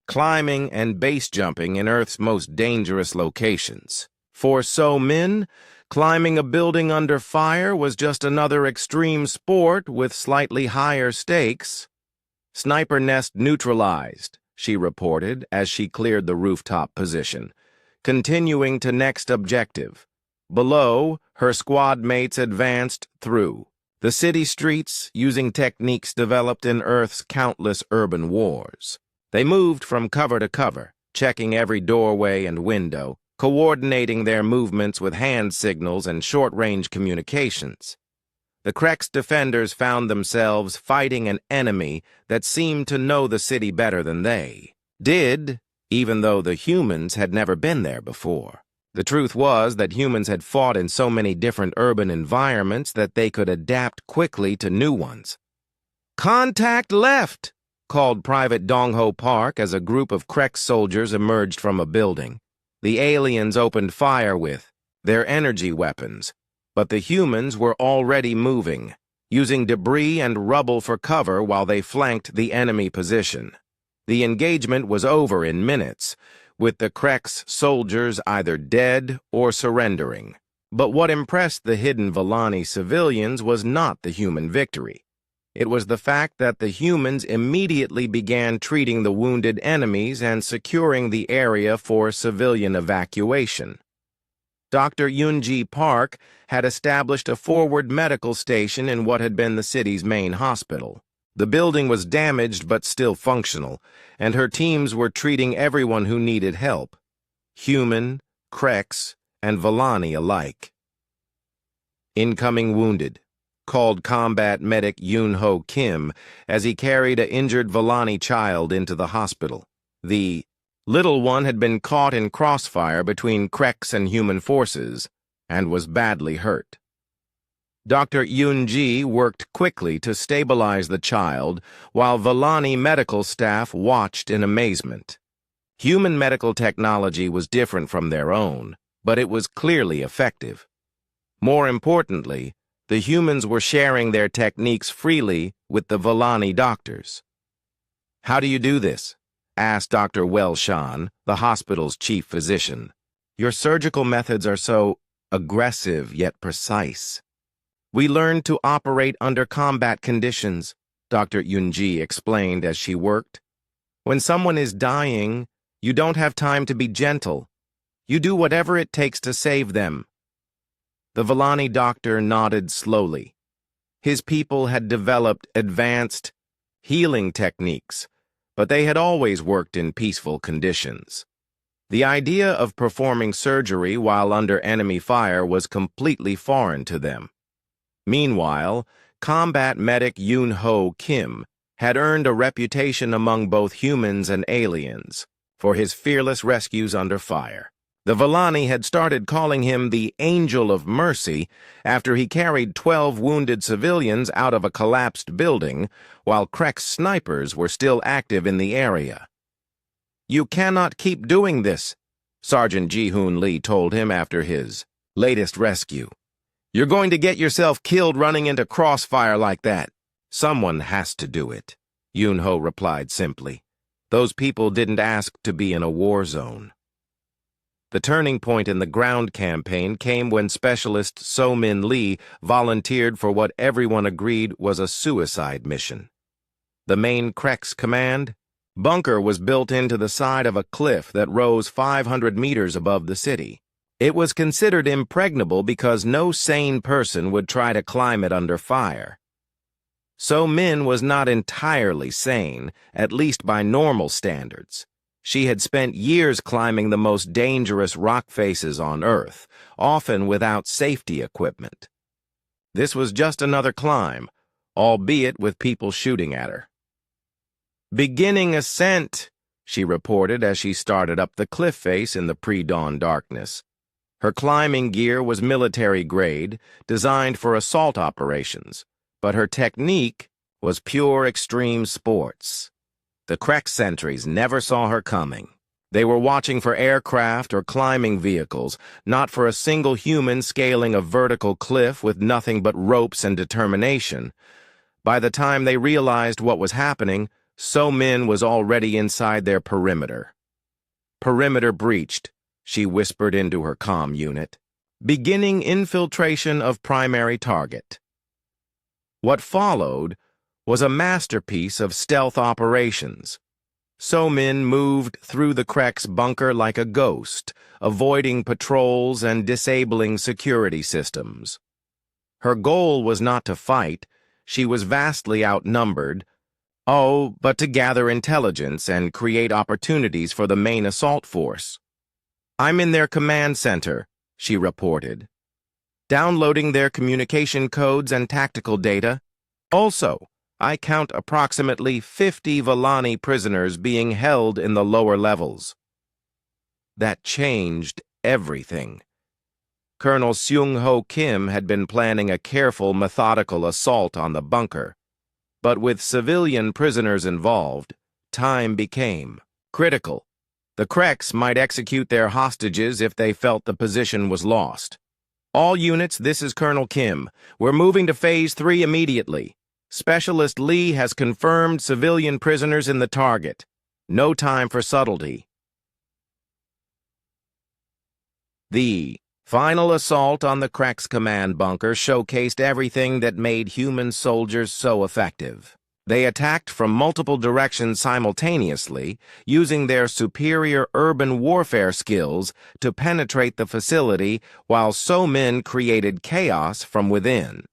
climbing and base jumping in Earth's most dangerous locations. For So-Min, climbing a building under fire was just another extreme sport with slightly higher stakes. "Sniper nest neutralized," she reported as she cleared the rooftop position, continuing to next objective. Below, her squad mates advanced through the city streets using techniques developed in Earth's countless urban wars. They moved from cover to cover, checking every doorway and window, coordinating their movements with hand signals and short-range communications. The Krek's defenders found themselves fighting an enemy that seemed to know the city better than they did, even though the humans had never been there before. The truth was that humans had fought in so many different urban environments that they could adapt quickly to new ones. "Contact left!" called Private Dongho Park as a group of Krek soldiers emerged from a building. The aliens opened fire with their energy weapons, but the humans were already moving, using debris and rubble for cover while they flanked the enemy position. The engagement was over in minutes, with the Krek's soldiers either dead or surrendering. But what impressed the hidden Volani civilians was not the human victory. It was the fact that the humans immediately began treating the wounded enemies and securing the area for civilian evacuation. Dr. Yunji Park had established a forward medical station in what had been the city's main hospital. The building was damaged but still functional, and her teams were treating everyone who needed help, human, Kreks, and Volani alike. Incoming wounded, called combat medic Yoon-ho Kim as he carried an injured Volani child into the hospital. The little one had been caught in crossfire between Kreks and human forces and was badly hurt. Dr. Yoon-ji worked quickly to stabilize the child while Volani medical staff watched in amazement. Human medical technology was different from their own, but it was clearly effective. More importantly, the humans were sharing their techniques freely with the Volani doctors. "How do you do this?" asked Dr. Welshan, the hospital's chief physician. "Your surgical methods are so aggressive yet precise." "We learned to operate under combat conditions," Dr. Yunji explained as she worked. "When someone is dying, you don't have time to be gentle. You do whatever it takes to save them." The Volani doctor nodded slowly. His people had developed advanced healing techniques, but they had always worked in peaceful conditions. The idea of performing surgery while under enemy fire was completely foreign to them. Meanwhile, combat medic Yoon-ho Kim had earned a reputation among both humans and aliens for his fearless rescues under fire. The Volani had started calling him the Angel of Mercy after he carried 12 wounded civilians out of a collapsed building while Krek's snipers were still active in the area. "You cannot keep doing this," Sergeant Ji-hoon Lee told him after his latest rescue. "You're going to get yourself killed running into crossfire like that." "Someone has to do it," Yoon-ho replied simply. "Those people didn't ask to be in a war zone." The turning point in the ground campaign came when Specialist So-min Lee volunteered for what everyone agreed was a suicide mission. The main Krek's command bunker was built into the side of a cliff that rose 500 meters above the city. It was considered impregnable because no sane person would try to climb it under fire. So-min was not entirely sane, at least by normal standards. She had spent years climbing the most dangerous rock faces on Earth, often without safety equipment. This was just another climb, albeit with people shooting at her. "Beginning ascent," she reported as she started up the cliff face in the pre-dawn darkness. Her climbing gear was military-grade, designed for assault operations, but her technique was pure extreme sports. The Krek sentries never saw her coming. They were watching for aircraft or climbing vehicles, not for a single human scaling a vertical cliff with nothing but ropes and determination. By the time they realized what was happening, So-min was already inside their perimeter. "Perimeter breached," she whispered into her comm unit. "Beginning infiltration of primary target." What followed was a masterpiece of stealth operations. So-min moved through the Krek's bunker like a ghost, avoiding patrols and disabling security systems. Her goal was not to fight. She was vastly outnumbered. But to gather intelligence and create opportunities for the main assault force. "I'm in their command center," she reported, "downloading their communication codes and tactical data. Also, I count approximately 50 Volani prisoners being held in the lower levels." That changed everything. Colonel Seung-ho Kim had been planning a careful, methodical assault on the bunker. But with civilian prisoners involved, time became critical. The Kreks might execute their hostages if they felt the position was lost. All units, this is Colonel Kim. We're moving to Phase 3 immediately. Specialist Lee has confirmed civilian prisoners in the target. No time for subtlety. The final assault on the Kreks command bunker showcased everything that made human soldiers so effective. They attacked from multiple directions simultaneously, using their superior urban warfare skills to penetrate the facility, while So-Min created chaos from within.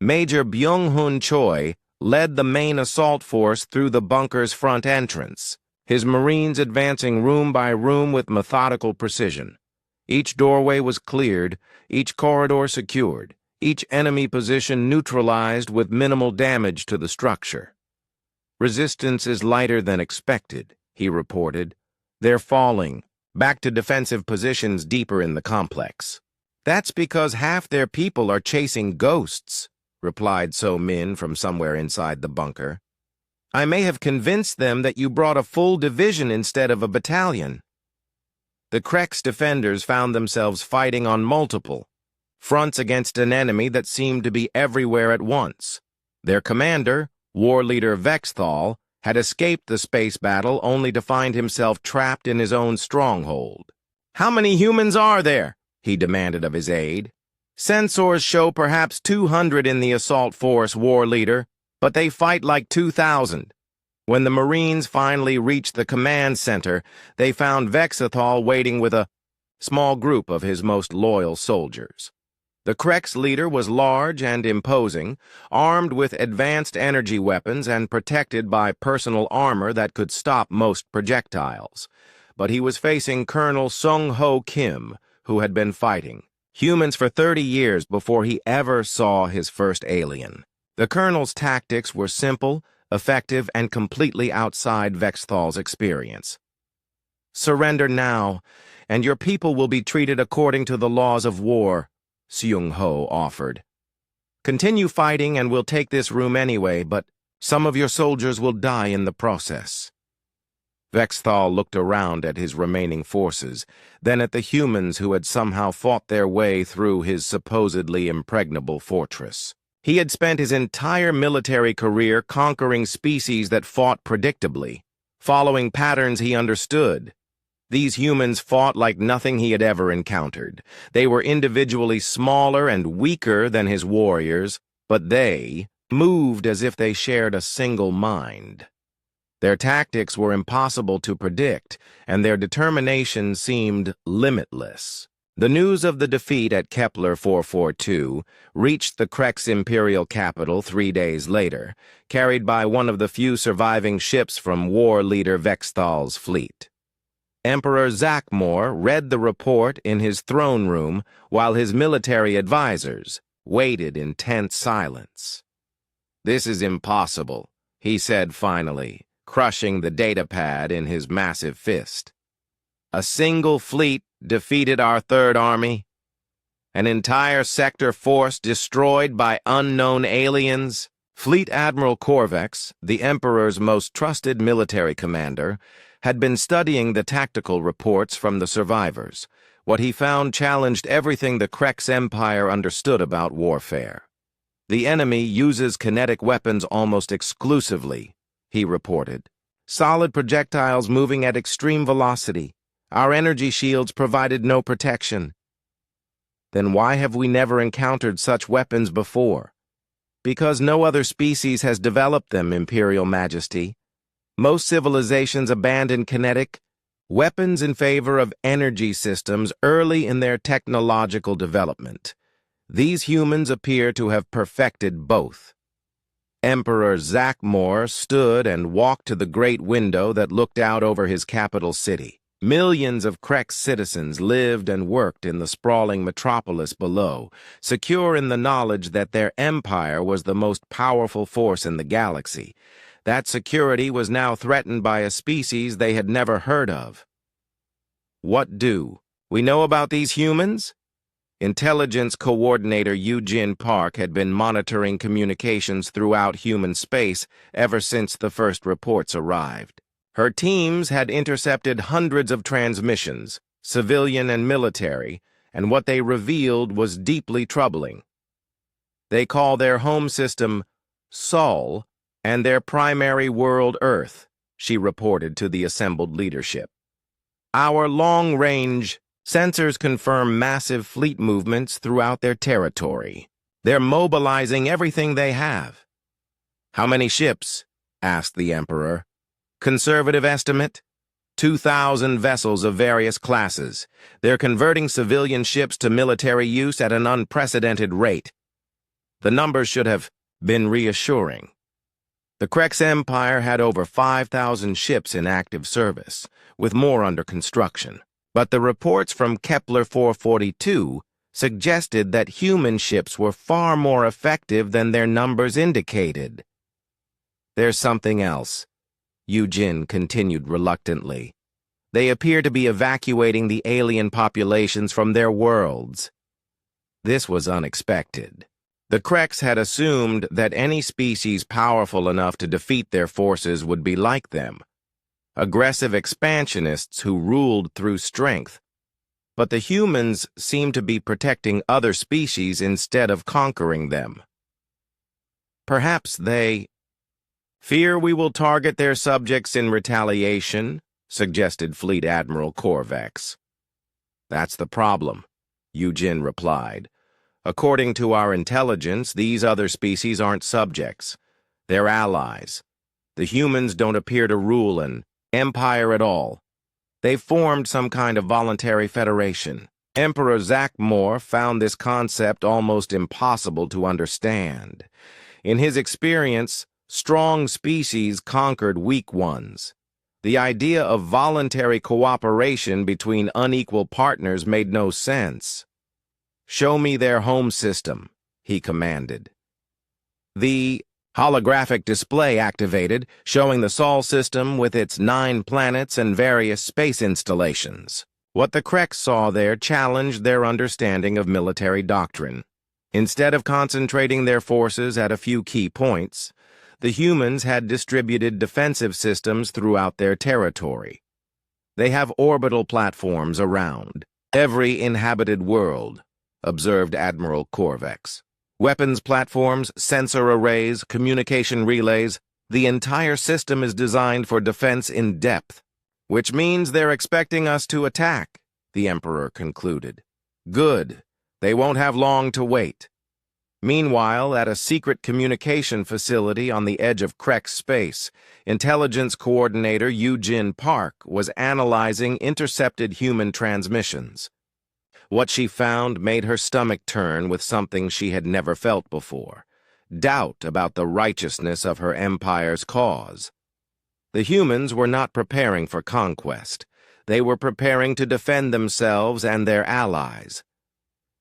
Major Byung-Hun Choi led the main assault force through the bunker's front entrance, his Marines advancing room by room with methodical precision. Each doorway was cleared, each corridor secured, each enemy position neutralized with minimal damage to the structure. Resistance is lighter than expected, he reported. They're falling, back to defensive positions deeper in the complex. That's because half their people are chasing ghosts, replied So-Min from somewhere inside the bunker. I may have convinced them that you brought a full division instead of a battalion. The Kreks defenders found themselves fighting on multiple fronts against an enemy that seemed to be everywhere at once. Their commander, war leader Vexthal, had escaped the space battle only to find himself trapped in his own stronghold. How many humans are there? He demanded of his aide. Sensors show perhaps 200 in the assault force, war leader, but they fight like 2,000. When the Marines finally reached the command center, they found Vexthal waiting with a small group of his most loyal soldiers. The Kreks leader was large and imposing, armed with advanced energy weapons and protected by personal armor that could stop most projectiles. But he was facing Colonel Sung-Ho Kim, who had been fighting humans for 30 years before he ever saw his first alien. The colonel's tactics were simple, effective, and completely outside Vexthal's experience. Surrender now, and your people will be treated according to the laws of war, Seung-Ho offered. Continue fighting and we'll take this room anyway, but some of your soldiers will die in the process. Vexthal looked around at his remaining forces, then at the humans who had somehow fought their way through his supposedly impregnable fortress. He had spent his entire military career conquering species that fought predictably, following patterns he understood. These humans fought like nothing he had ever encountered. They were individually smaller and weaker than his warriors, but they moved as if they shared a single mind. Their tactics were impossible to predict, and their determination seemed limitless. The news of the defeat at Kepler 442 reached the Kreks' imperial capital 3 days later, carried by one of the few surviving ships from war leader Vexthal's fleet. Emperor Zakmor read the report in his throne room while his military advisors waited in tense silence. "This is impossible," he said finally, crushing the datapad in his massive fist. "A single fleet defeated our Third Army? An entire sector force destroyed by unknown aliens?" Fleet Admiral Korvex, the Emperor's most trusted military commander, had been studying the tactical reports from the survivors. What he found challenged everything the Kreks Empire understood about warfare. "The enemy uses kinetic weapons almost exclusively," he reported. "Solid projectiles moving at extreme velocity. Our energy shields provided no protection." "Then why have we never encountered such weapons before?" "Because no other species has developed them, Imperial Majesty. Most civilizations abandon kinetic weapons in favor of energy systems early in their technological development. These humans appear to have perfected both." Emperor Zakmor stood and walked to the great window that looked out over his capital city. Millions of Kreks citizens lived and worked in the sprawling metropolis below, secure in the knowledge that their empire was the most powerful force in the galaxy. That security was now threatened by a species they had never heard of. "What do we know about these humans?" Intelligence Coordinator Eugene Park had been monitoring communications throughout human space ever since the first reports arrived. Her teams had intercepted hundreds of transmissions, civilian and military, and what they revealed was deeply troubling. They call their home system Sol and their primary world Earth, she reported to the assembled leadership. Our long-range sensors confirm massive fleet movements throughout their territory. They're mobilizing everything they have. How many ships? Asked the Emperor. Conservative estimate? 2,000 vessels of various classes. They're converting civilian ships to military use at an unprecedented rate. The numbers should have been reassuring. The Krex Empire had over 5,000 ships in active service, with more under construction. But the reports from Kepler 442 suggested that human ships were far more effective than their numbers indicated. There's something else, Eugene continued reluctantly. They appear to be evacuating the alien populations from their worlds. This was unexpected. The Krex had assumed that any species powerful enough to defeat their forces would be like them, aggressive expansionists who ruled through strength. But the humans seemed to be protecting other species instead of conquering them. Perhaps they fear we will target their subjects in retaliation, suggested Fleet Admiral Corvex. That's the problem, Eugene replied. According to our intelligence, these other species aren't subjects. They're allies. The humans don't appear to rule an empire at all. They've formed some kind of voluntary federation. Emperor Zach Moore found this concept almost impossible to understand. In his experience, strong species conquered weak ones. The idea of voluntary cooperation between unequal partners made no sense. Show me their home system, he commanded. The holographic display activated, showing the Sol system with its 9 planets and various space installations. What the Krex saw there challenged their understanding of military doctrine. Instead of concentrating their forces at a few key points, the humans had distributed defensive systems throughout their territory. They have orbital platforms around every inhabited world, observed Admiral Corvex. Weapons platforms, sensor arrays, communication relays, the entire system is designed for defense in depth, which means they're expecting us to attack, the Emperor concluded. Good. They won't have long to wait. Meanwhile, at a secret communication facility on the edge of Krex space, Intelligence Coordinator Eugene Park was analyzing intercepted human transmissions. What she found made her stomach turn with something she had never felt before: doubt about the righteousness of her empire's cause. The humans were not preparing for conquest. They were preparing to defend themselves and their allies.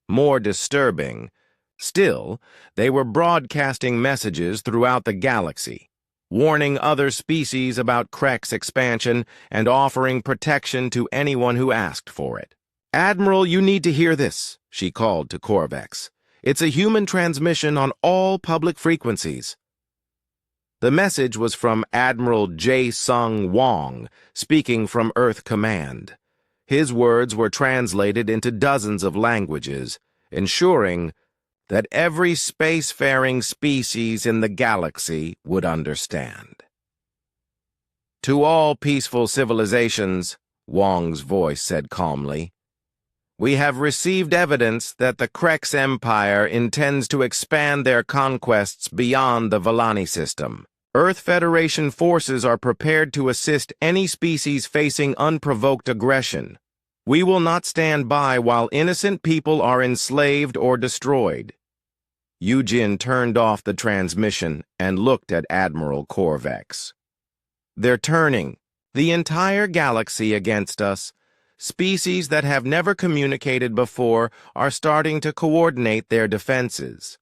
More disturbing, still, they were broadcasting messages throughout the galaxy, warning other species about Krex expansion and offering protection to anyone who asked for it. Admiral, you need to hear this, she called to Corvex. It's a human transmission on all public frequencies. The message was from Admiral Jae-Sung Wong, speaking from Earth Command. His words were translated into dozens of languages, ensuring that every spacefaring species in the galaxy would understand. To all peaceful civilizations, Wong's voice said calmly, we have received evidence that the Krex Empire intends to expand their conquests beyond the Volani system. Earth Federation forces are prepared to assist any species facing unprovoked aggression. We will not stand by while innocent people are enslaved or destroyed. Eugene turned off the transmission and looked at Admiral Corvex. They're turning the entire galaxy against us. Species that have never communicated before are starting to coordinate their defenses.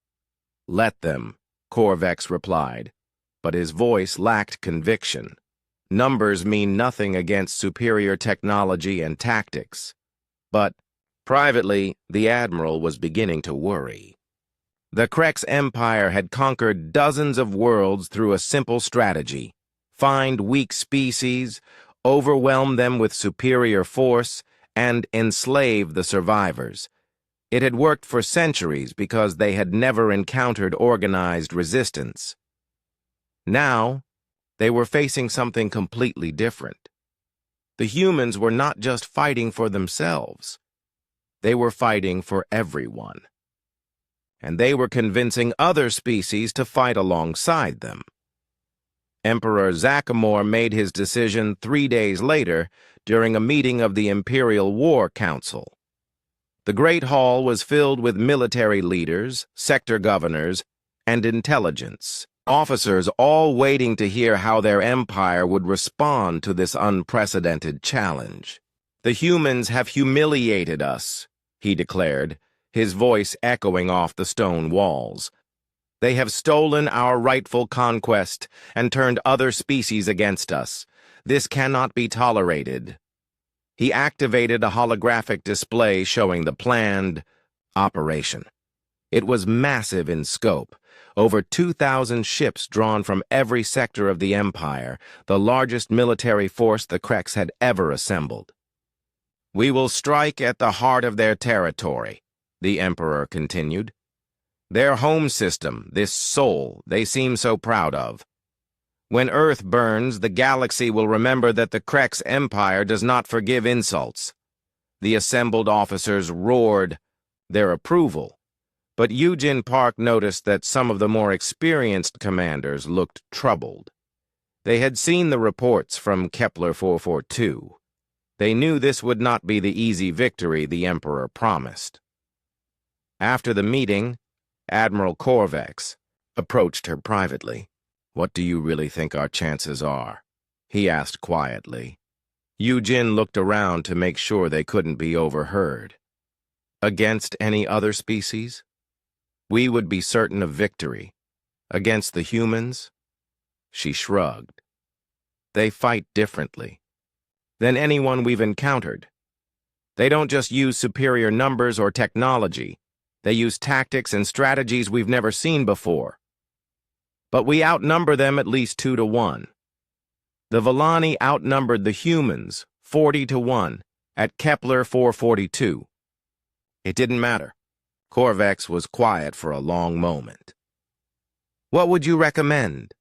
Let them, Corvex replied, but his voice lacked conviction. Numbers mean nothing against superior technology and tactics. But Privately, the Admiral was beginning to worry. The Krex Empire had conquered dozens of worlds through a simple strategy: find weak species, overwhelm them with superior force, and enslave the survivors. It had worked for centuries because they had never encountered organized resistance. Now, they were facing something completely different. The humans were not just fighting for themselves. They were fighting for everyone. And they were convincing other species to fight alongside them. Emperor Zachamor made his decision 3 days later during a meeting of the Imperial War Council. The Great Hall was filled with military leaders, sector governors, and intelligence officers, all waiting to hear how their empire would respond to this unprecedented challenge. "The humans have humiliated us," he declared, his voice echoing off the stone walls. "They have stolen our rightful conquest and turned other species against us. This cannot be tolerated." He activated a holographic display showing the planned operation. It was massive in scope. Over 2,000 ships drawn from every sector of the Empire, the largest military force the Krex had ever assembled. "We will strike at the heart of their territory," the Emperor continued. "Their home system, this soul they seem so proud of. When Earth burns, the galaxy will remember that the Krex Empire does not forgive insults." The assembled officers roared their approval. But Eugene Park noticed that some of the more experienced commanders looked troubled. They had seen the reports from Kepler 442. They knew this would not be the easy victory the Emperor promised. After the meeting, Admiral Corvex approached her privately. "What do you really think our chances are?" he asked quietly. Eugene looked around to make sure they couldn't be overheard. "Against any other species? We would be certain of victory. Against the humans?" She shrugged. "They fight differently than anyone we've encountered. They don't just use superior numbers or technology. They use tactics and strategies we've never seen before. But we outnumber them at least 2-1. The Villani outnumbered the humans 40-1 at Kepler 442. It didn't matter. Corvex was quiet for a long moment. "What would you recommend?"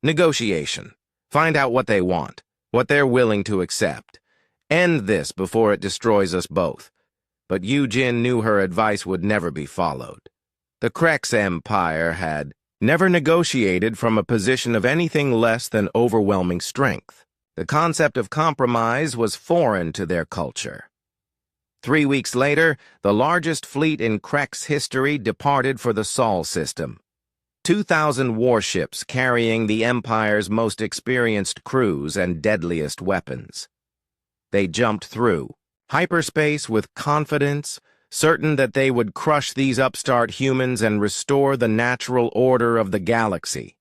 "Negotiation. Find out what they want, what they're willing to accept. End this before it destroys us both." But Eugene knew her advice would never be followed. The Krex Empire had never negotiated from a position of anything less than overwhelming strength. The concept of compromise was foreign to their culture. 3 weeks later, the largest fleet in Krex history departed for the Sol system. 2,000 warships carrying the Empire's most experienced crews and deadliest weapons. They jumped through hyperspace with confidence, certain that they would crush these upstart humans and restore the natural order of the galaxy.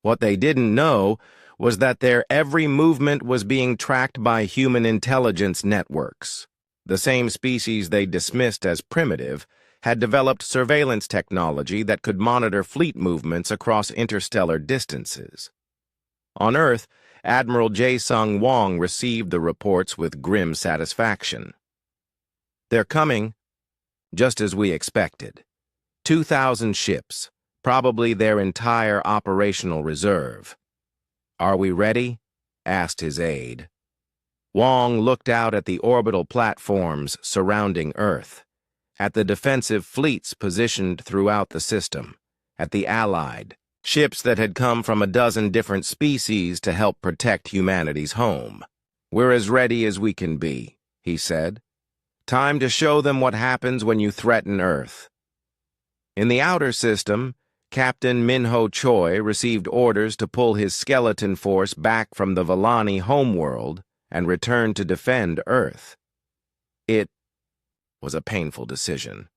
What they didn't know was that their every movement was being tracked by human intelligence networks. The same species they dismissed as primitive had developed surveillance technology that could monitor fleet movements across interstellar distances. On Earth, Admiral Jae-Sung Wong received the reports with grim satisfaction. "They're coming, just as we expected. 2,000 ships, probably their entire operational reserve." "Are we ready?" asked his aide. Wong looked out at the orbital platforms surrounding Earth, at the defensive fleets positioned throughout the system, at the Allied ships that had come from a dozen different species to help protect humanity's home. "We're as ready as we can be," he said. "Time to show them what happens when you threaten Earth." In the outer system, Captain Minho Choi received orders to pull his skeleton force back from the Villani homeworld and return to defend Earth. It was a painful decision.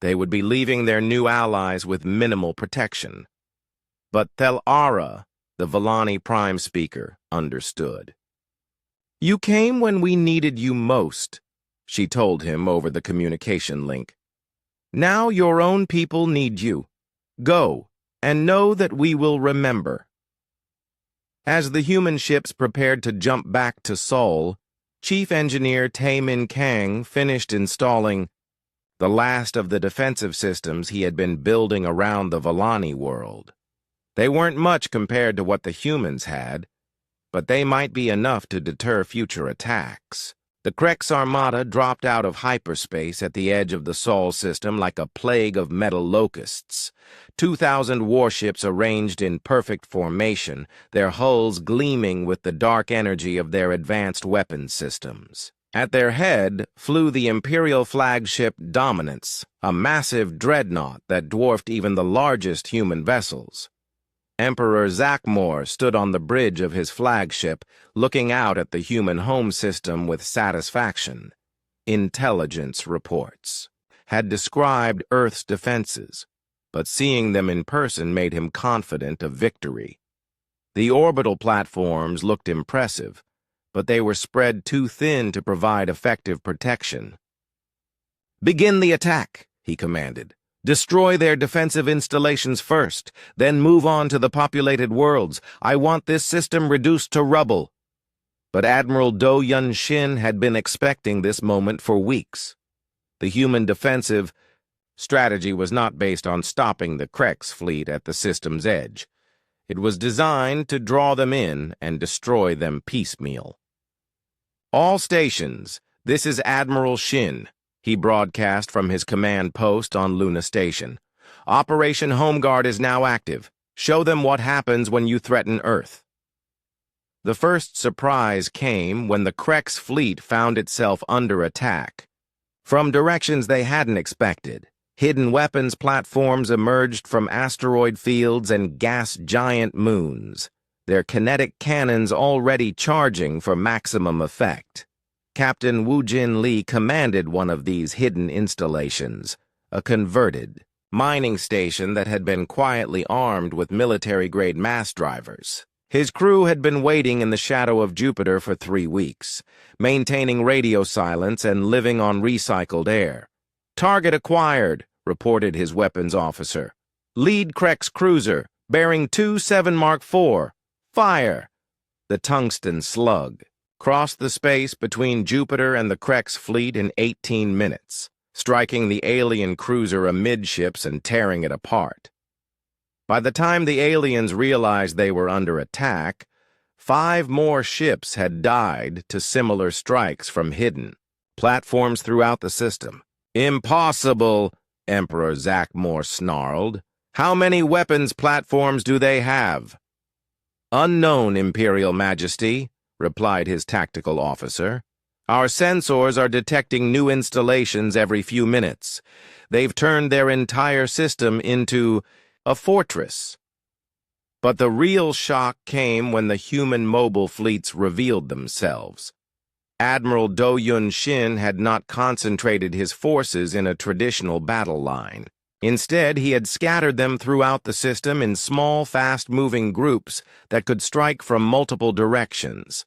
They would be leaving their new allies with minimal protection. But Thel Ara, the Villani Prime Speaker, understood. "You came when we needed you most," she told him over the communication link. "Now your own people need you. Go, and know that we will remember." As the human ships prepared to jump back to Seoul, Chief Engineer Tae-min Kang finished installing the last of the defensive systems he had been building around the Volani world. They weren't much compared to what the humans had, but they might be enough to deter future attacks. The Krex Armada dropped out of hyperspace at the edge of the Sol system like a plague of metal locusts. 2,000 warships arranged in perfect formation, their hulls gleaming with the dark energy of their advanced weapons systems. At their head flew the Imperial flagship Dominance, a massive dreadnought that dwarfed even the largest human vessels. Emperor Zakmor stood on the bridge of his flagship, looking out at the human home system with satisfaction. Intelligence reports had described Earth's defenses, but seeing them in person made him confident of victory. The orbital platforms looked impressive, but they were spread too thin to provide effective protection. "Begin the attack," he commanded. "Destroy their defensive installations first, then move on to the populated worlds. I want this system reduced to rubble." But Admiral Do Yun Shin had been expecting this moment for weeks. The human defensive strategy was not based on stopping the Krex fleet at the system's edge. It was designed to draw them in and destroy them piecemeal. "All stations, this is Admiral Shin," he broadcast from his command post on Luna Station. "Operation Home Guard is now active. Show them what happens when you threaten Earth." The first surprise came when the Krex fleet found itself under attack. From directions they hadn't expected, hidden weapons platforms emerged from asteroid fields and gas giant moons, their kinetic cannons already charging for maximum effect. Captain Woo-Jin Lee commanded one of these hidden installations, a converted mining station that had been quietly armed with military-grade mass drivers. His crew had been waiting in the shadow of Jupiter for 3 weeks, maintaining radio silence and living on recycled air. "Target acquired," reported his weapons officer. "Lead Krex cruiser, bearing 27 Mark IV. Fire!" The tungsten slug crossed the space between Jupiter and the Krex fleet in 18 minutes, striking the alien cruiser amidships and tearing it apart. By the time the aliens realized they were under attack, 5 more ships had died to similar strikes from hidden platforms throughout the system. "Impossible," Emperor Zakmor snarled. "How many weapons platforms do they have?" "Unknown, Imperial Majesty," replied his tactical officer. "Our sensors are detecting new installations every few minutes. They've turned their entire system into a fortress." But the real shock came when the human mobile fleets revealed themselves. Admiral Do Yun Shin had not concentrated his forces in a traditional battle line. Instead, he had scattered them throughout the system in small, fast-moving groups that could strike from multiple directions.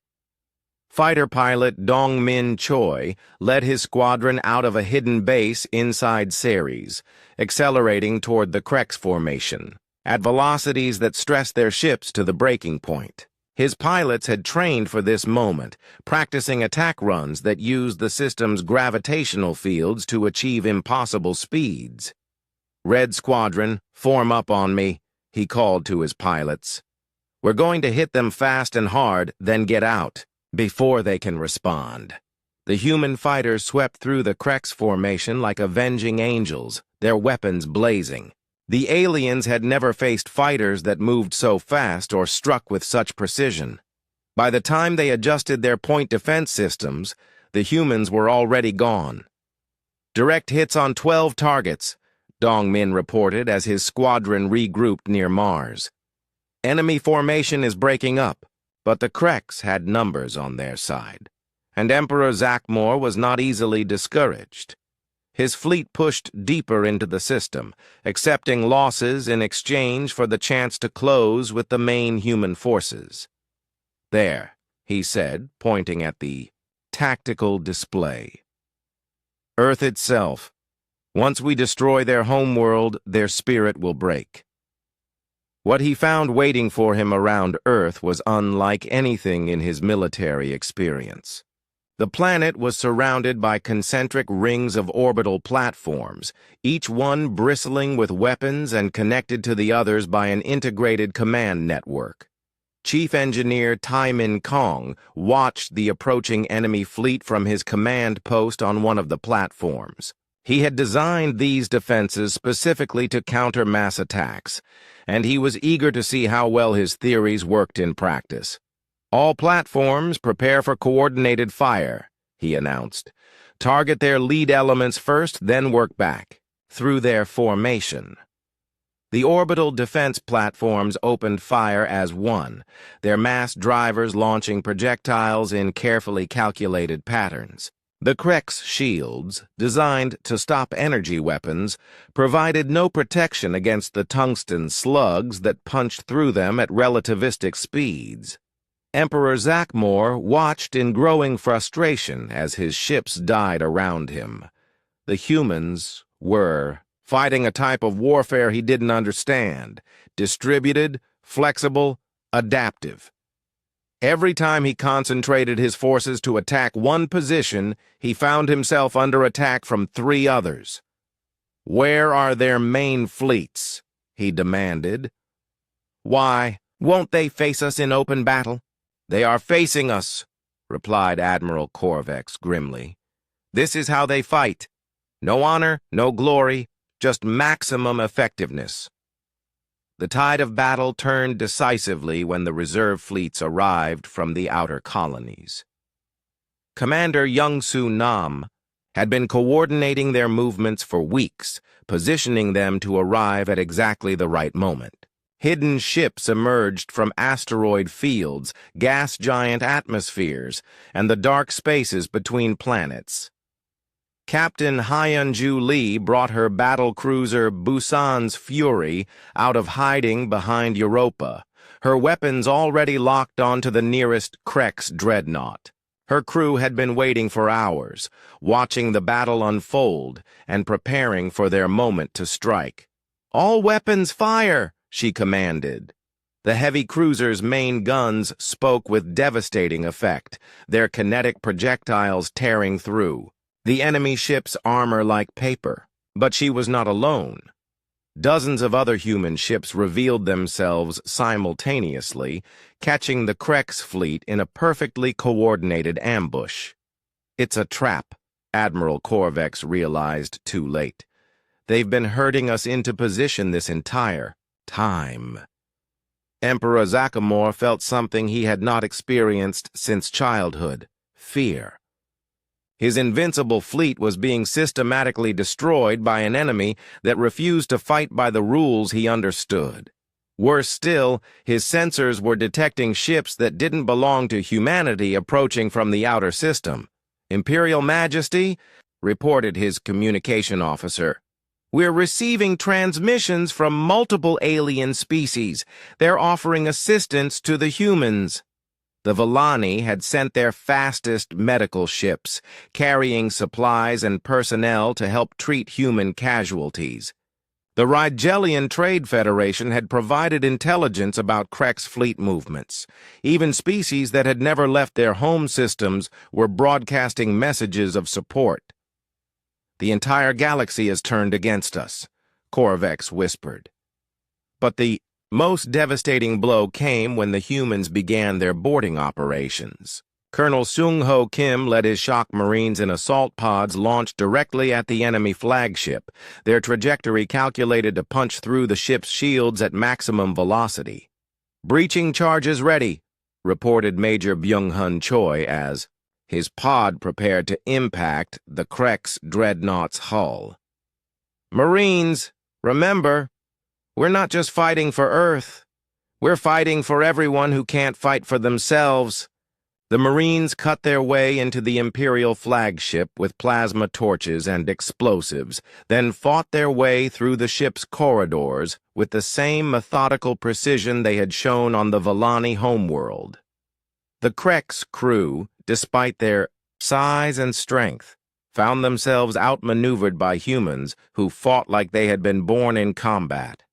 Fighter pilot Dong-min Choi led his squadron out of a hidden base inside Ceres, accelerating toward the Krex formation, at velocities that stressed their ships to the breaking point. His pilots had trained for this moment, practicing attack runs that used the system's gravitational fields to achieve impossible speeds. "Red Squadron, form up on me," he called to his pilots. "We're going to hit them fast and hard, then get out before they can respond." The human fighters swept through the Krex formation like avenging angels, their weapons blazing. The aliens had never faced fighters that moved so fast or struck with such precision. By the time they adjusted their point defense systems, the humans were already gone. "Direct hits on 12 targets," Dong-min reported as his squadron regrouped near Mars. "Enemy formation is breaking up, but the Krex had numbers on their side, and Emperor Zakmor was not easily discouraged. His fleet pushed deeper into the system, accepting losses in exchange for the chance to close with the main human forces. "There," he said, pointing at the tactical display. Earth itself. Once we destroy their homeworld, their spirit will break. What he found waiting for him around Earth was unlike anything in his military experience. The planet was surrounded by concentric rings of orbital platforms, each one bristling with weapons and connected to the others by an integrated command network. Chief Engineer Tai Min Kong watched the approaching enemy fleet from his command post on one of the platforms. He had designed these defenses specifically to counter mass attacks, and he was eager to see how well his theories worked in practice. "All platforms prepare for coordinated fire," he announced. "Target their lead elements first, then work back through their formation." The orbital defense platforms opened fire as one, their mass drivers launching projectiles in carefully calculated patterns. The Krex shields, designed to stop energy weapons, provided no protection against the tungsten slugs that punched through them at relativistic speeds. Emperor Zakmor watched in growing frustration as his ships died around him. The humans were fighting a type of warfare he didn't understand: distributed, flexible, adaptive. Every time he concentrated his forces to attack one position, he found himself under attack from 3 others. "Where are their main fleets?" he demanded. "Why, won't they face us in open battle?" "They are facing us," replied Admiral Korvex grimly. "This is how they fight. No honor, no glory, just maximum effectiveness." The tide of battle turned decisively when the reserve fleets arrived from the outer colonies. Commander Youngsu Nam had been coordinating their movements for weeks, positioning them to arrive at exactly the right moment. Hidden ships emerged from asteroid fields, gas giant atmospheres, and the dark spaces between planets. Captain Hyunju Lee brought her battle cruiser Busan's Fury out of hiding behind Europa, her weapons already locked onto the nearest Krex dreadnought. Her crew had been waiting for hours, watching the battle unfold and preparing for their moment to strike. "All weapons fire!" she commanded. The heavy cruiser's main guns spoke with devastating effect, their kinetic projectiles tearing through the enemy ship's armor like paper. But she was not alone. Dozens of other human ships revealed themselves simultaneously, catching the Krex fleet in a perfectly coordinated ambush. "It's a trap," Admiral Korvex realized too late. "They've been herding us into position this entire time." Emperor Zakmor felt something he had not experienced since childhood: fear. His invincible fleet was being systematically destroyed by an enemy that refused to fight by the rules he understood. Worse still, his sensors were detecting ships that didn't belong to humanity approaching from the outer system. "Imperial Majesty," reported his communication officer, "we're receiving transmissions from multiple alien species. They're offering assistance to the humans." The Villani had sent their fastest medical ships, carrying supplies and personnel to help treat human casualties. The Rigelian Trade Federation had provided intelligence about Krex fleet movements. Even species that had never left their home systems were broadcasting messages of support. "The entire galaxy is turned against us," Korvex whispered. But the most devastating blow came when the humans began their boarding operations. Colonel Sung-Ho Kim led his shock marines in assault pods launched directly at the enemy flagship, their trajectory calculated to punch through the ship's shields at maximum velocity. "Breaching charges ready," reported Major Byung-Hun Choi as his pod prepared to impact the Krex dreadnought's hull. "Marines, remember, we're not just fighting for Earth. We're fighting for everyone who can't fight for themselves." The Marines cut their way into the Imperial flagship with plasma torches and explosives, then fought their way through the ship's corridors with the same methodical precision they had shown on the Villani homeworld. The Krex crew, despite their size and strength, found themselves outmaneuvered by humans who fought like they had been born in combat.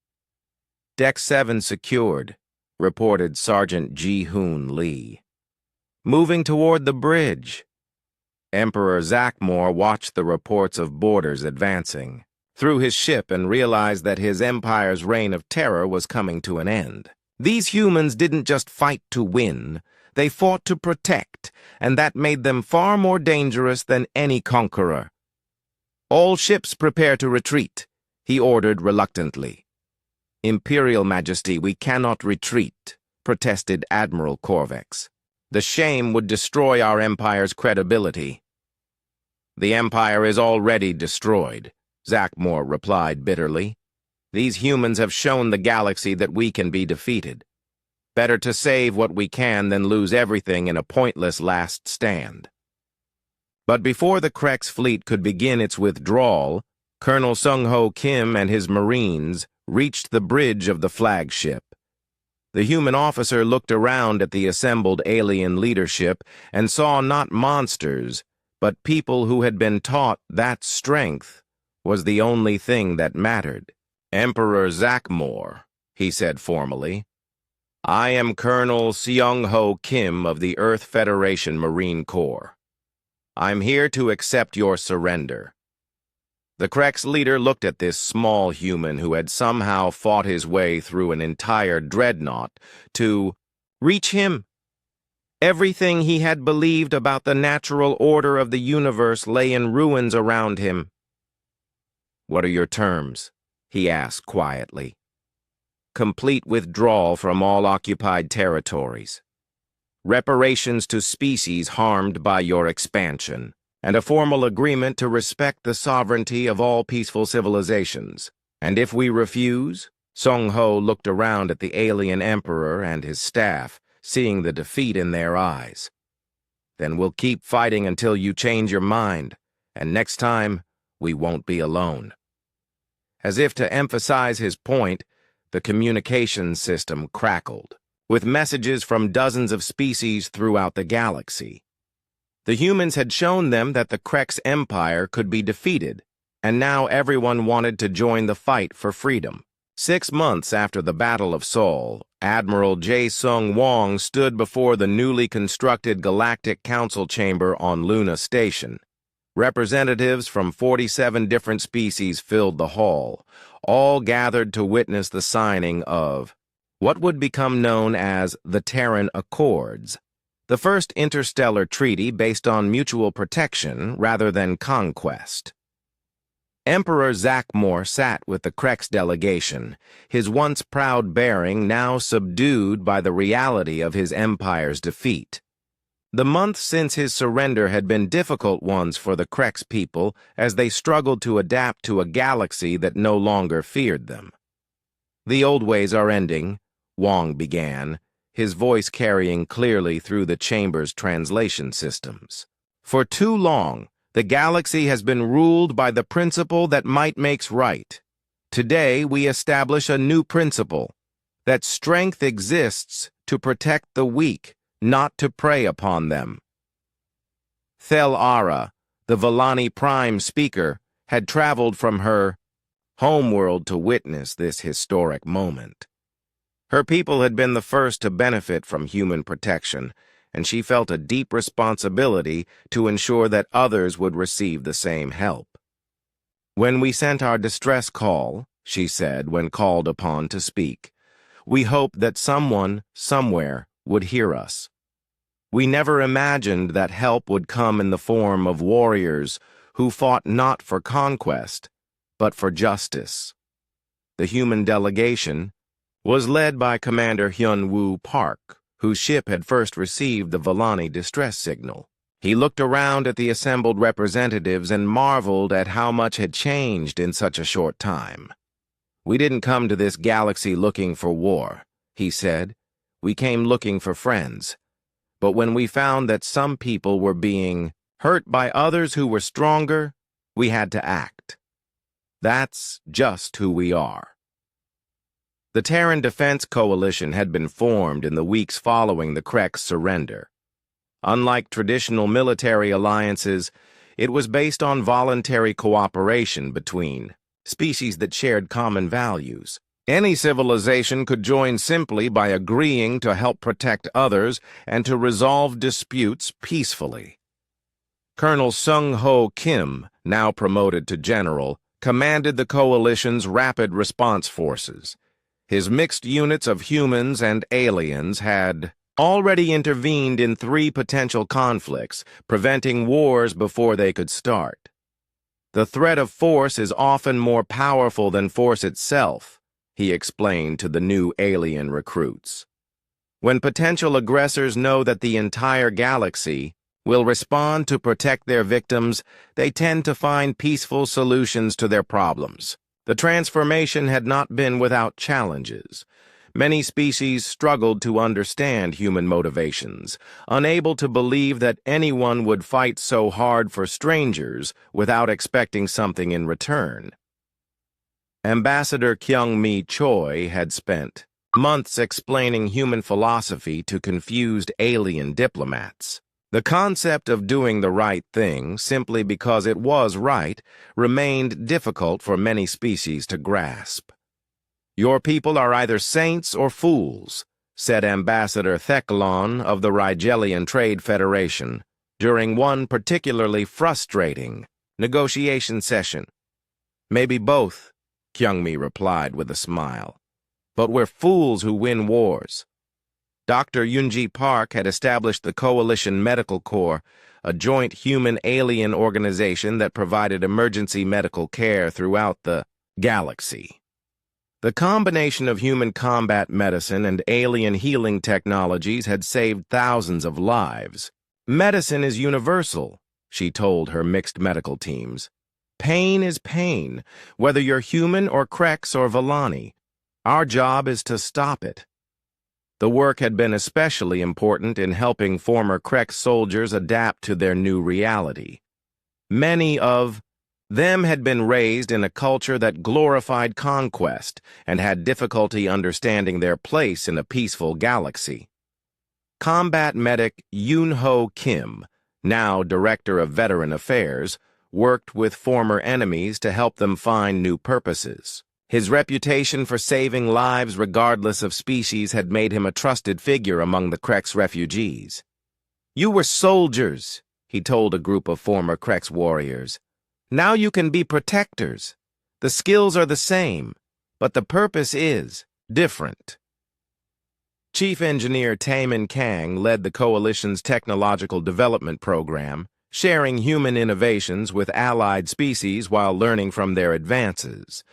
Deck 7 secured, reported Sergeant Ji-Hoon Lee. Moving toward the bridge. Emperor Zachmore watched the reports of boarders advancing through his ship and realized that his empire's reign of terror was coming to an end. These humans didn't just fight to win, they fought to protect, and that made them far more dangerous than any conqueror. "All ships prepare to retreat," he ordered reluctantly. "Imperial Majesty, we cannot retreat," protested Admiral Corvex. "The shame would destroy our empire's credibility." "The empire is already destroyed," Zachmore replied bitterly. "These humans have shown the galaxy that we can be defeated. Better to save what we can than lose everything in a pointless last stand." But before the Krex fleet could begin its withdrawal, Colonel Sung-Ho Kim and his Marines reached the bridge of the flagship. The human officer looked around at the assembled alien leadership and saw not monsters, but people who had been taught that strength was the only thing that mattered. "Emperor Zachmore," he said formally, "I am Colonel Seung-Ho Kim of the Earth Federation Marine Corps. I'm here to accept your surrender." The Krex leader looked at this small human who had somehow fought his way through an entire dreadnought to reach him. Everything he had believed about the natural order of the universe lay in ruins around him. "What are your terms?" he asked quietly. "Complete withdrawal from all occupied territories. Reparations to species harmed by your expansion, and a formal agreement to respect the sovereignty of all peaceful civilizations. And if we refuse?" Sung-Ho looked around at the alien emperor and his staff, seeing the defeat in their eyes. "Then we'll keep fighting until you change your mind, and next time, we won't be alone." As if to emphasize his point, the communications system crackled, with messages from dozens of species throughout the galaxy. The humans had shown them that the Krex Empire could be defeated, and now everyone wanted to join the fight for freedom. 6 months after the Battle of Seoul, Admiral Jae-Sung Wong stood before the newly constructed Galactic Council chamber on Luna Station. Representatives from 47 different species filled the hall, all gathered to witness the signing of what would become known as the Terran Accords, the first interstellar treaty based on mutual protection rather than conquest. Emperor Zachmore sat with the Krex delegation, his once proud bearing now subdued by the reality of his empire's defeat. The months since his surrender had been difficult ones for the Krex people as they struggled to adapt to a galaxy that no longer feared them. "The old ways are ending," Wong began, his voice carrying clearly through the chamber's translation systems. "For too long, the galaxy has been ruled by the principle that might makes right. Today, we establish a new principle, that strength exists to protect the weak, not to prey upon them." Thel Ara, the Vellani Prime speaker, had traveled from her homeworld to witness this historic moment. Her people had been the first to benefit from human protection, and she felt a deep responsibility to ensure that others would receive the same help. "When we sent our distress call," she said when called upon to speak, "we hoped that someone, somewhere, would hear us. We never imagined that help would come in the form of warriors who fought not for conquest, but for justice." The human delegation was led by Commander Hyun-Woo Park, whose ship had first received the Vellani distress signal. He looked around at the assembled representatives and marveled at how much had changed in such a short time. "We didn't come to this galaxy looking for war," he said. "We came looking for friends. But when we found that some people were being hurt by others who were stronger, we had to act. That's just who we are." The Terran Defense Coalition had been formed in the weeks following the Krex surrender. Unlike traditional military alliances, It was based on voluntary cooperation between species that shared common values. Any civilization could join simply by agreeing to help protect others and to resolve disputes peacefully. Colonel Sung-Ho Kim, now promoted to general, commanded the coalition's rapid response forces. His mixed units of humans and aliens had already intervened in 3 potential conflicts, preventing wars before they could start. The threat of force is often more powerful than force itself, he explained to the new alien recruits. When potential aggressors know that the entire galaxy will respond to protect their victims, they tend to find peaceful solutions to their problems. The transformation had not been without challenges. Many species struggled to understand human motivations, unable to believe that anyone would fight so hard for strangers without expecting something in return. Ambassador Kyung-mi Choi had spent months explaining human philosophy to confused alien diplomats. The concept of doing the right thing, simply because it was right, remained difficult for many species to grasp. "Your people are either saints or fools," said Ambassador Theclon of the Rigelian Trade Federation during one particularly frustrating negotiation session. "Maybe both," Kyung-mi replied with a smile. "But we're fools who win wars." Dr. Yoonji Park had established the Coalition Medical Corps, a joint human-alien organization that provided emergency medical care throughout the galaxy. The combination of human combat medicine and alien healing technologies had saved thousands of lives. "Medicine is universal," she told her mixed medical teams. "Pain is pain, whether you're human or Krex or Vellani. Our job is to stop it." The work had been especially important in helping former Krex soldiers adapt to their new reality. Many of them had been raised in a culture that glorified conquest and had difficulty understanding their place in a peaceful galaxy. Combat medic Yoon-Ho Kim, now Director of Veteran Affairs, worked with former enemies to help them find new purposes. His reputation for saving lives regardless of species had made him a trusted figure among the Krex refugees. "You were soldiers," he told a group of former Krex warriors. "Now you can be protectors. The skills are the same, but the purpose is different." Chief Engineer Taemin Kang led the Coalition's technological development program, sharing human innovations with allied species while learning from their advances.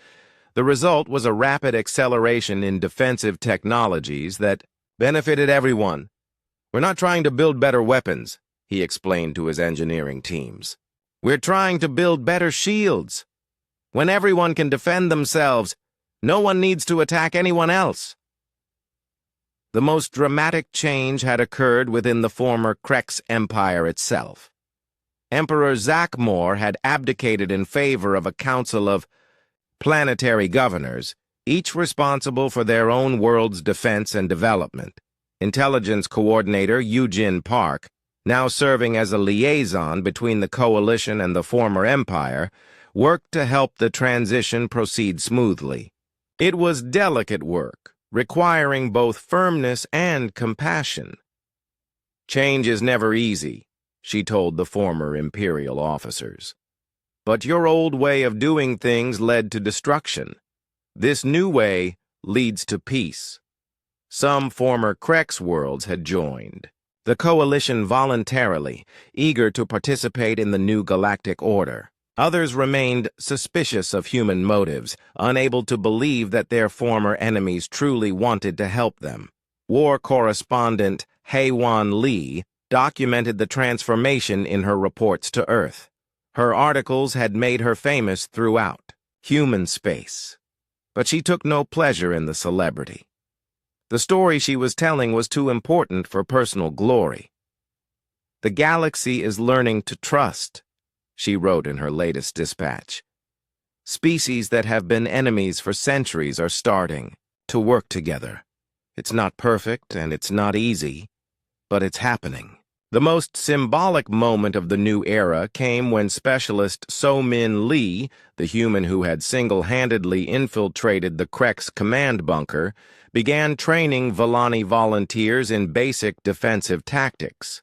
The result was a rapid acceleration in defensive technologies that benefited everyone. "We're not trying to build better weapons," he explained to his engineering teams. "We're trying to build better shields. When everyone can defend themselves, no one needs to attack anyone else." The most dramatic change had occurred within the former Krex Empire itself. Emperor Zakmor had abdicated in favor of a council of planetary governors, each responsible for their own world's defense and development. Intelligence Coordinator Eugene Park, now serving as a liaison between the Coalition and the former Empire, worked to help the transition proceed smoothly. It was delicate work, requiring both firmness and compassion. "Change is never easy," she told the former Imperial officers. "But your old way of doing things led to destruction. This new way leads to peace." Some former Krex worlds had joined the Coalition voluntarily, eager to participate in the new galactic order. Others remained suspicious of human motives, unable to believe that their former enemies truly wanted to help them. War correspondent Haewon Lee documented the transformation in her reports to Earth. Her articles had made her famous throughout human space, but she took no pleasure in the celebrity. The story she was telling was too important for personal glory. "The galaxy is learning to trust," she wrote in her latest dispatch. "Species that have been enemies for centuries are starting to work together. It's not perfect and it's not easy, but it's happening." The most symbolic moment of the new era came when Specialist So-Min Lee, the human who had single-handedly infiltrated the Krek's command bunker, began training Volani volunteers in basic defensive tactics.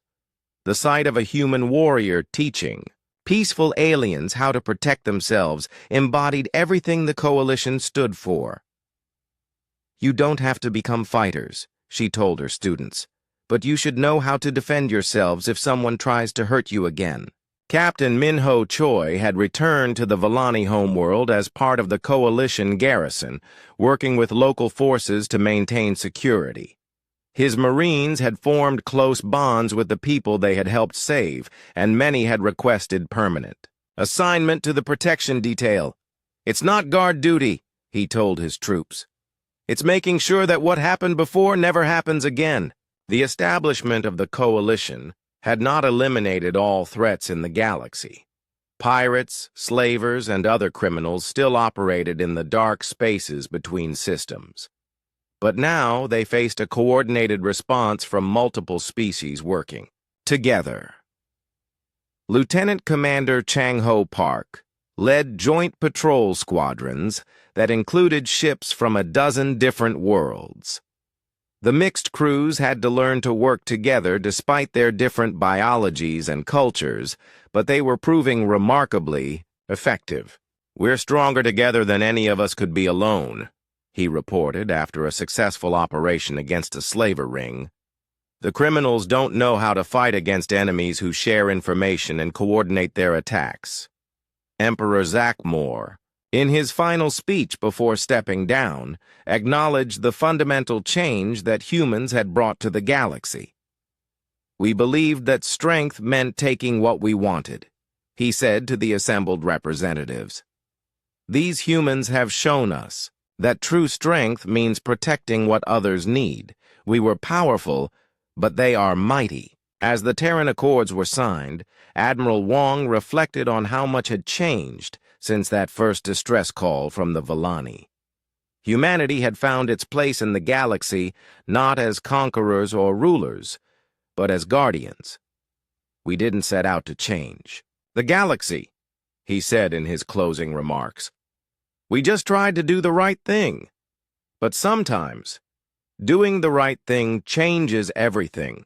The sight of a human warrior teaching peaceful aliens how to protect themselves embodied everything the Coalition stood for. "You don't have to become fighters," she told her students, "but you should know how to defend yourselves if someone tries to hurt you again." Captain Minho Choi had returned to the Volani homeworld as part of the Coalition garrison, working with local forces to maintain security. His Marines had formed close bonds with the people they had helped save, and many had requested permanent assignment to the protection detail. "It's not guard duty," he told his troops. "It's making sure that what happened before never happens again." The establishment of the Coalition had not eliminated all threats in the galaxy. Pirates, slavers, and other criminals still operated in the dark spaces between systems. But now they faced a coordinated response from multiple species working together. Lieutenant Commander Chang-Ho Park led joint patrol squadrons that included ships from a dozen different worlds. The mixed crews had to learn to work together despite their different biologies and cultures, but they were proving remarkably effective. "We're stronger together than any of us could be alone," he reported after a successful operation against a slaver ring. "The criminals don't know how to fight against enemies who share information and coordinate their attacks." Emperor Zachmore, in his final speech before stepping down, acknowledged the fundamental change that humans had brought to the galaxy. "We believed that strength meant taking what we wanted," he said to the assembled representatives. "These humans have shown us that true strength means protecting what others need. We were powerful, but they are mighty." As the Terran Accords were signed, Admiral Wong reflected on how much had changed since that first distress call from the Volani. Humanity had found its place in the galaxy not as conquerors or rulers, but as guardians. "We didn't set out to change the galaxy," he said in his closing remarks. "We just tried to do the right thing. But sometimes, doing the right thing changes everything."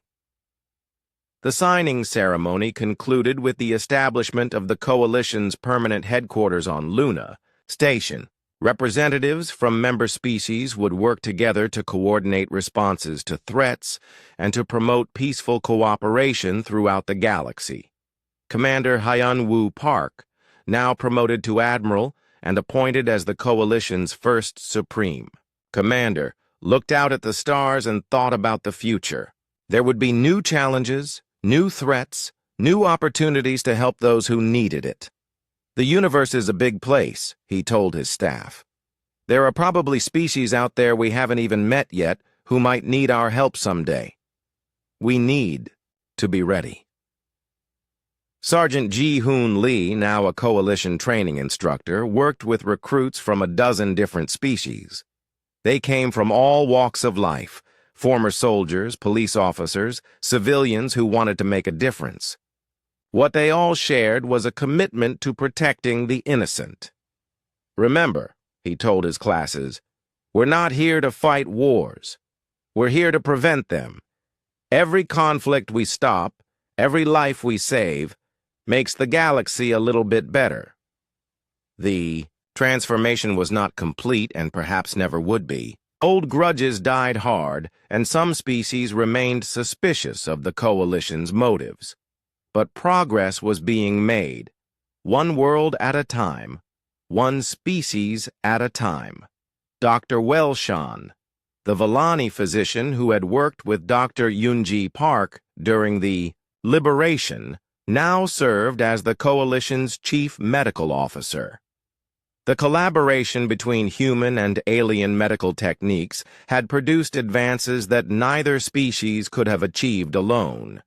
The signing ceremony concluded with the establishment of the Coalition's permanent headquarters on Luna Station. Representatives from member species would work together to coordinate responses to threats and to promote peaceful cooperation throughout the galaxy. Commander Hyun-Woo Park, now promoted to Admiral and appointed as the Coalition's first Supreme Commander, looked out at the stars and thought about the future. There would be new challenges, new threats, new opportunities to help those who needed it. "The universe is a big place," he told his staff. "There are probably species out there we haven't even met yet who might need our help someday. We need to be ready." Sergeant Ji-Hoon Lee, now a Coalition training instructor, worked with recruits from a dozen different species. They came from all walks of life: former soldiers, police officers, civilians who wanted to make a difference. What they all shared was a commitment to protecting the innocent. "Remember," he told his classes, "we're not here to fight wars. We're here to prevent them. Every conflict we stop, every life we save, makes the galaxy a little bit better." The transformation was not complete and perhaps never would be. Old grudges died hard, and some species remained suspicious of the Coalition's motives. But progress was being made, one world at a time, one species at a time. Dr. Welshan, the Volani physician who had worked with Dr. Yoon-Ji Park during the Liberation, now served as the Coalition's chief medical officer. The collaboration between human and alien medical techniques had produced advances that neither species could have achieved alone.